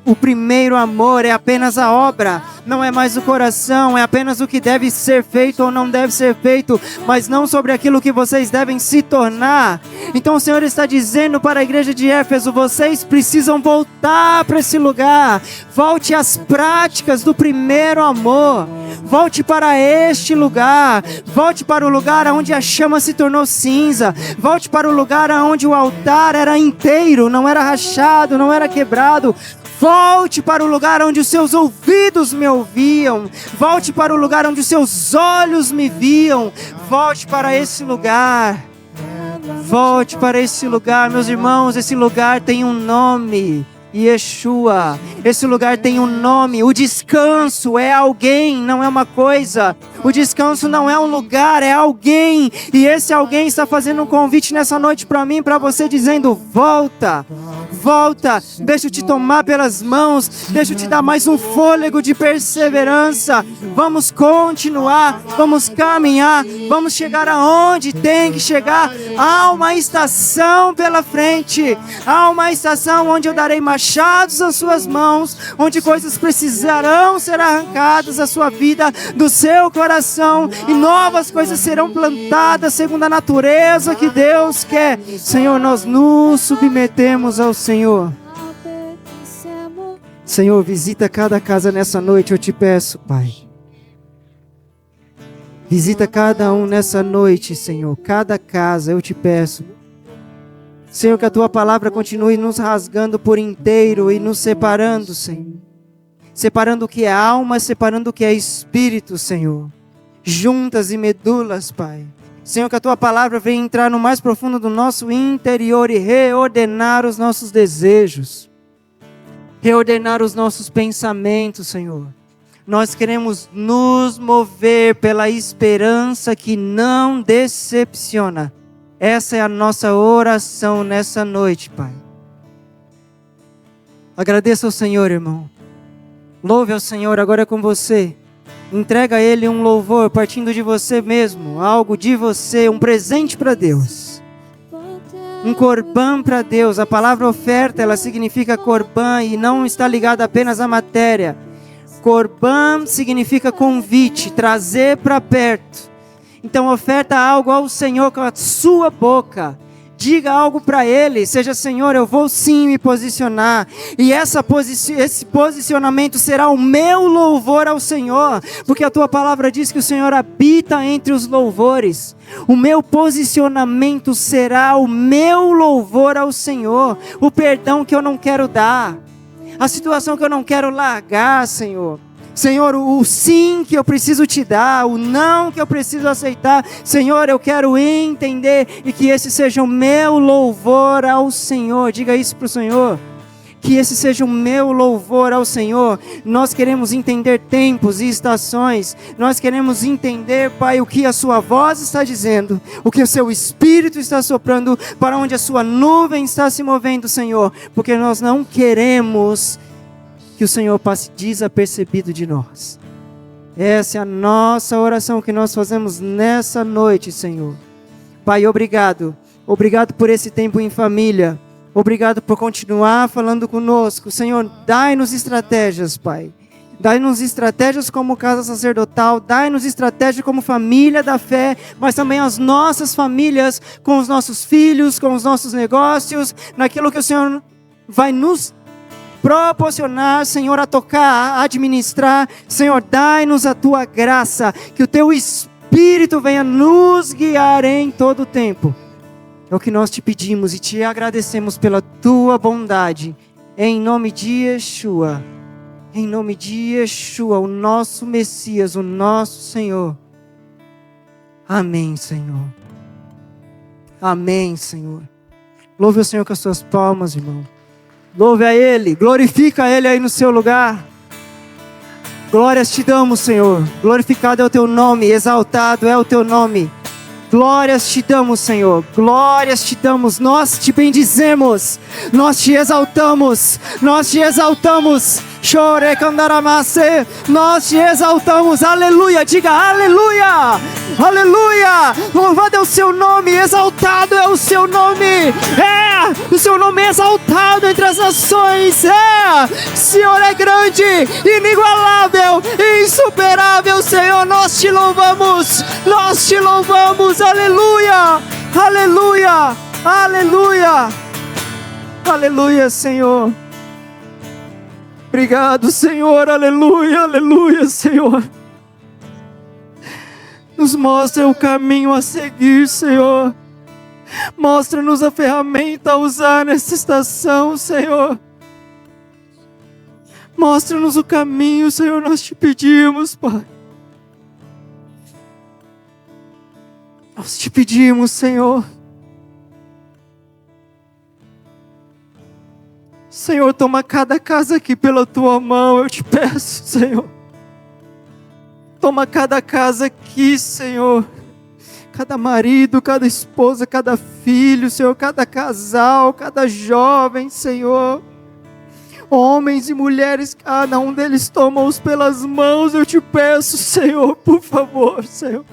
B: o primeiro amor, é apenas a obra, não é mais o coração, é apenas o que deve ser feito ou não deve ser feito, mas não sobre aquilo que vocês devem se tornar. Então o Senhor está dizendo para a igreja de Éfeso: vocês precisam voltar para esse lugar, volte às práticas do primeiro amor, volte para este lugar, volte para o lugar onde a chama se tornou cinza, volte para o lugar onde o altar era inteiro, não era rachado, não era quebrado. Volte para o lugar onde os seus ouvidos me ouviam. Volte para o lugar onde os seus olhos me viam. Volte para esse lugar. Volte para esse lugar, meus irmãos. Esse lugar tem um nome: Yeshua. Esse lugar tem um nome. O descanso é alguém, não é uma coisa. O descanso não é um lugar, é alguém. E esse alguém está fazendo um convite nessa noite para mim, para você, dizendo: volta, volta, deixa eu te tomar pelas mãos, deixa eu te dar mais um fôlego de perseverança. Vamos continuar, vamos caminhar, vamos chegar aonde tem que chegar. Há uma estação pela frente, há uma estação onde eu darei machados às suas mãos, onde coisas precisarão ser arrancadas da sua vida, do seu coração, e novas coisas serão plantadas segundo a natureza que Deus quer. Senhor, nós nos submetemos ao Senhor. Senhor, visita cada casa nessa noite, eu te peço, Pai. Visita cada um nessa noite, Senhor, cada casa, eu te peço. Senhor, que a Tua palavra continue nos rasgando por inteiro e nos separando, Senhor. Separando o que é alma, separando o que é espírito, Senhor. Juntas e medulas, Pai. Senhor, que a Tua palavra venha entrar no mais profundo do nosso interior e reordenar os nossos desejos. Reordenar os nossos pensamentos, Senhor. Nós queremos nos mover pela esperança que não decepciona. Essa é a nossa oração nessa noite, Pai. Agradeça ao Senhor, irmão. Louve ao Senhor, agora é com você. Entrega a Ele um louvor partindo de você mesmo, algo de você, um presente para Deus. Um corban para Deus. A palavra oferta, ela significa corban e não está ligada apenas à matéria. Corban significa convite, trazer para perto. Então oferta algo ao Senhor com a sua boca. Diga algo para Ele, seja: Senhor, eu vou sim me posicionar, e esse posicionamento será o meu louvor ao Senhor, porque a Tua palavra diz que o Senhor habita entre os louvores. O meu posicionamento será o meu louvor ao Senhor, o perdão que eu não quero dar, a situação que eu não quero largar, Senhor. Senhor, o sim que eu preciso te dar, o não que eu preciso aceitar, Senhor, eu quero entender e que esse seja o meu louvor ao Senhor. Diga isso para o Senhor, que esse seja o meu louvor ao Senhor. Nós queremos entender tempos e estações, nós queremos entender, Pai, o que a Sua voz está dizendo, o que o Seu Espírito está soprando, para onde a Sua nuvem está se movendo, Senhor, porque nós não queremos que o Senhor passe desapercebido de nós. Essa é a nossa oração que nós fazemos nessa noite, Senhor. Pai, obrigado. Obrigado por esse tempo em família. Obrigado por continuar falando conosco. Senhor, dai-nos estratégias, Pai. Dai-nos estratégias como casa sacerdotal. Dai-nos estratégia como família da fé, mas também as nossas famílias, com os nossos filhos, com os nossos negócios, naquilo que o Senhor vai nos proporcionar, Senhor, a tocar, a administrar. Senhor, dai-nos a Tua graça, que o Teu Espírito venha nos guiar em todo o tempo. É o que nós te pedimos e te agradecemos pela Tua bondade, em nome de Yeshua, em nome de Yeshua, o nosso Messias, o nosso Senhor. Amém, Senhor. Amém, Senhor. Louve o Senhor com as suas palmas, irmão. Louve a Ele, glorifica a Ele aí no seu lugar. Glórias te damos, Senhor. Glorificado é o Teu nome, exaltado é o Teu nome. Glórias te damos, Senhor. Glórias te damos. Nós te bendizemos. Nós te exaltamos. Nós te exaltamos. Chore candaramase. Nós te exaltamos, aleluia, diga aleluia, aleluia. Louvado é o seu nome, exaltado é o seu nome. O seu nome é exaltado entre as nações. Senhor é grande, inigualável, insuperável, Senhor. Nós te louvamos, aleluia, aleluia, aleluia, aleluia, Senhor. Obrigado, Senhor, aleluia, aleluia, Senhor. Nos mostra o caminho a seguir, Senhor. Mostra-nos a ferramenta a usar nessa estação, Senhor. Mostra-nos o caminho, Senhor, nós te pedimos, Pai. Nós te pedimos, Senhor. Senhor, toma cada casa aqui pela tua mão, eu te peço, Senhor. Toma cada casa aqui, Senhor. Cada marido, cada esposa, cada filho, Senhor, cada casal, cada jovem, Senhor. Homens e mulheres, cada um deles toma-os pelas mãos, eu te peço, Senhor, por favor, Senhor.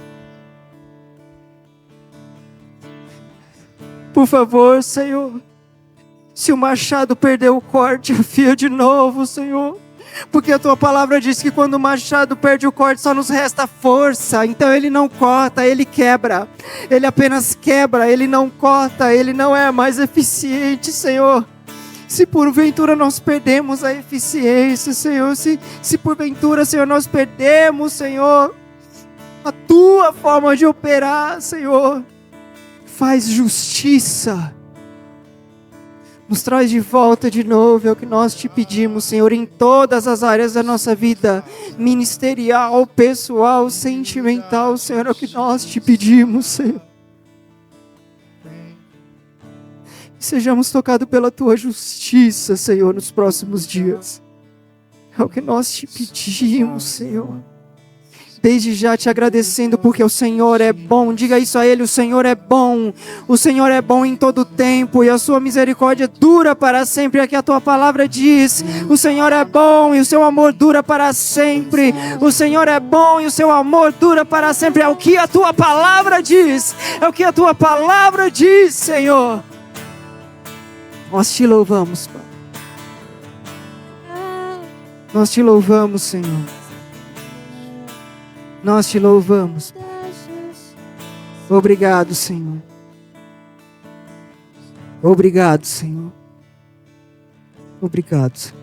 B: Por favor, Senhor. Se o machado perdeu o corte, afia de novo, Senhor. Porque a tua palavra diz que quando o machado perde o corte, só nos resta força. Então ele não corta, ele quebra. Ele apenas quebra, ele não corta, ele não é mais eficiente, Senhor. Se porventura nós perdemos a eficiência, Senhor, se porventura, Senhor, nós perdemos, Senhor, a tua forma de operar, Senhor, faz justiça. Nos traz de volta de novo, é o que nós te pedimos, Senhor, em todas as áreas da nossa vida, ministerial, pessoal, sentimental, Senhor, é o que nós te pedimos, Senhor. Sejamos tocados pela tua justiça, Senhor, nos próximos dias. É o que nós te pedimos, Senhor. Desde já te agradecendo porque o Senhor é bom. Diga isso a Ele, o Senhor é bom. O Senhor é bom em todo tempo e a sua misericórdia dura para sempre. É que a tua palavra diz. O Senhor é bom e o seu amor dura para sempre. O Senhor é bom e o seu amor dura para sempre. É o que a tua palavra diz. É o que a tua palavra diz, Senhor. Nós te louvamos, Pai. Nós te louvamos, Senhor. Nós te louvamos. Obrigado, Senhor. Obrigado, Senhor. Obrigado, Senhor.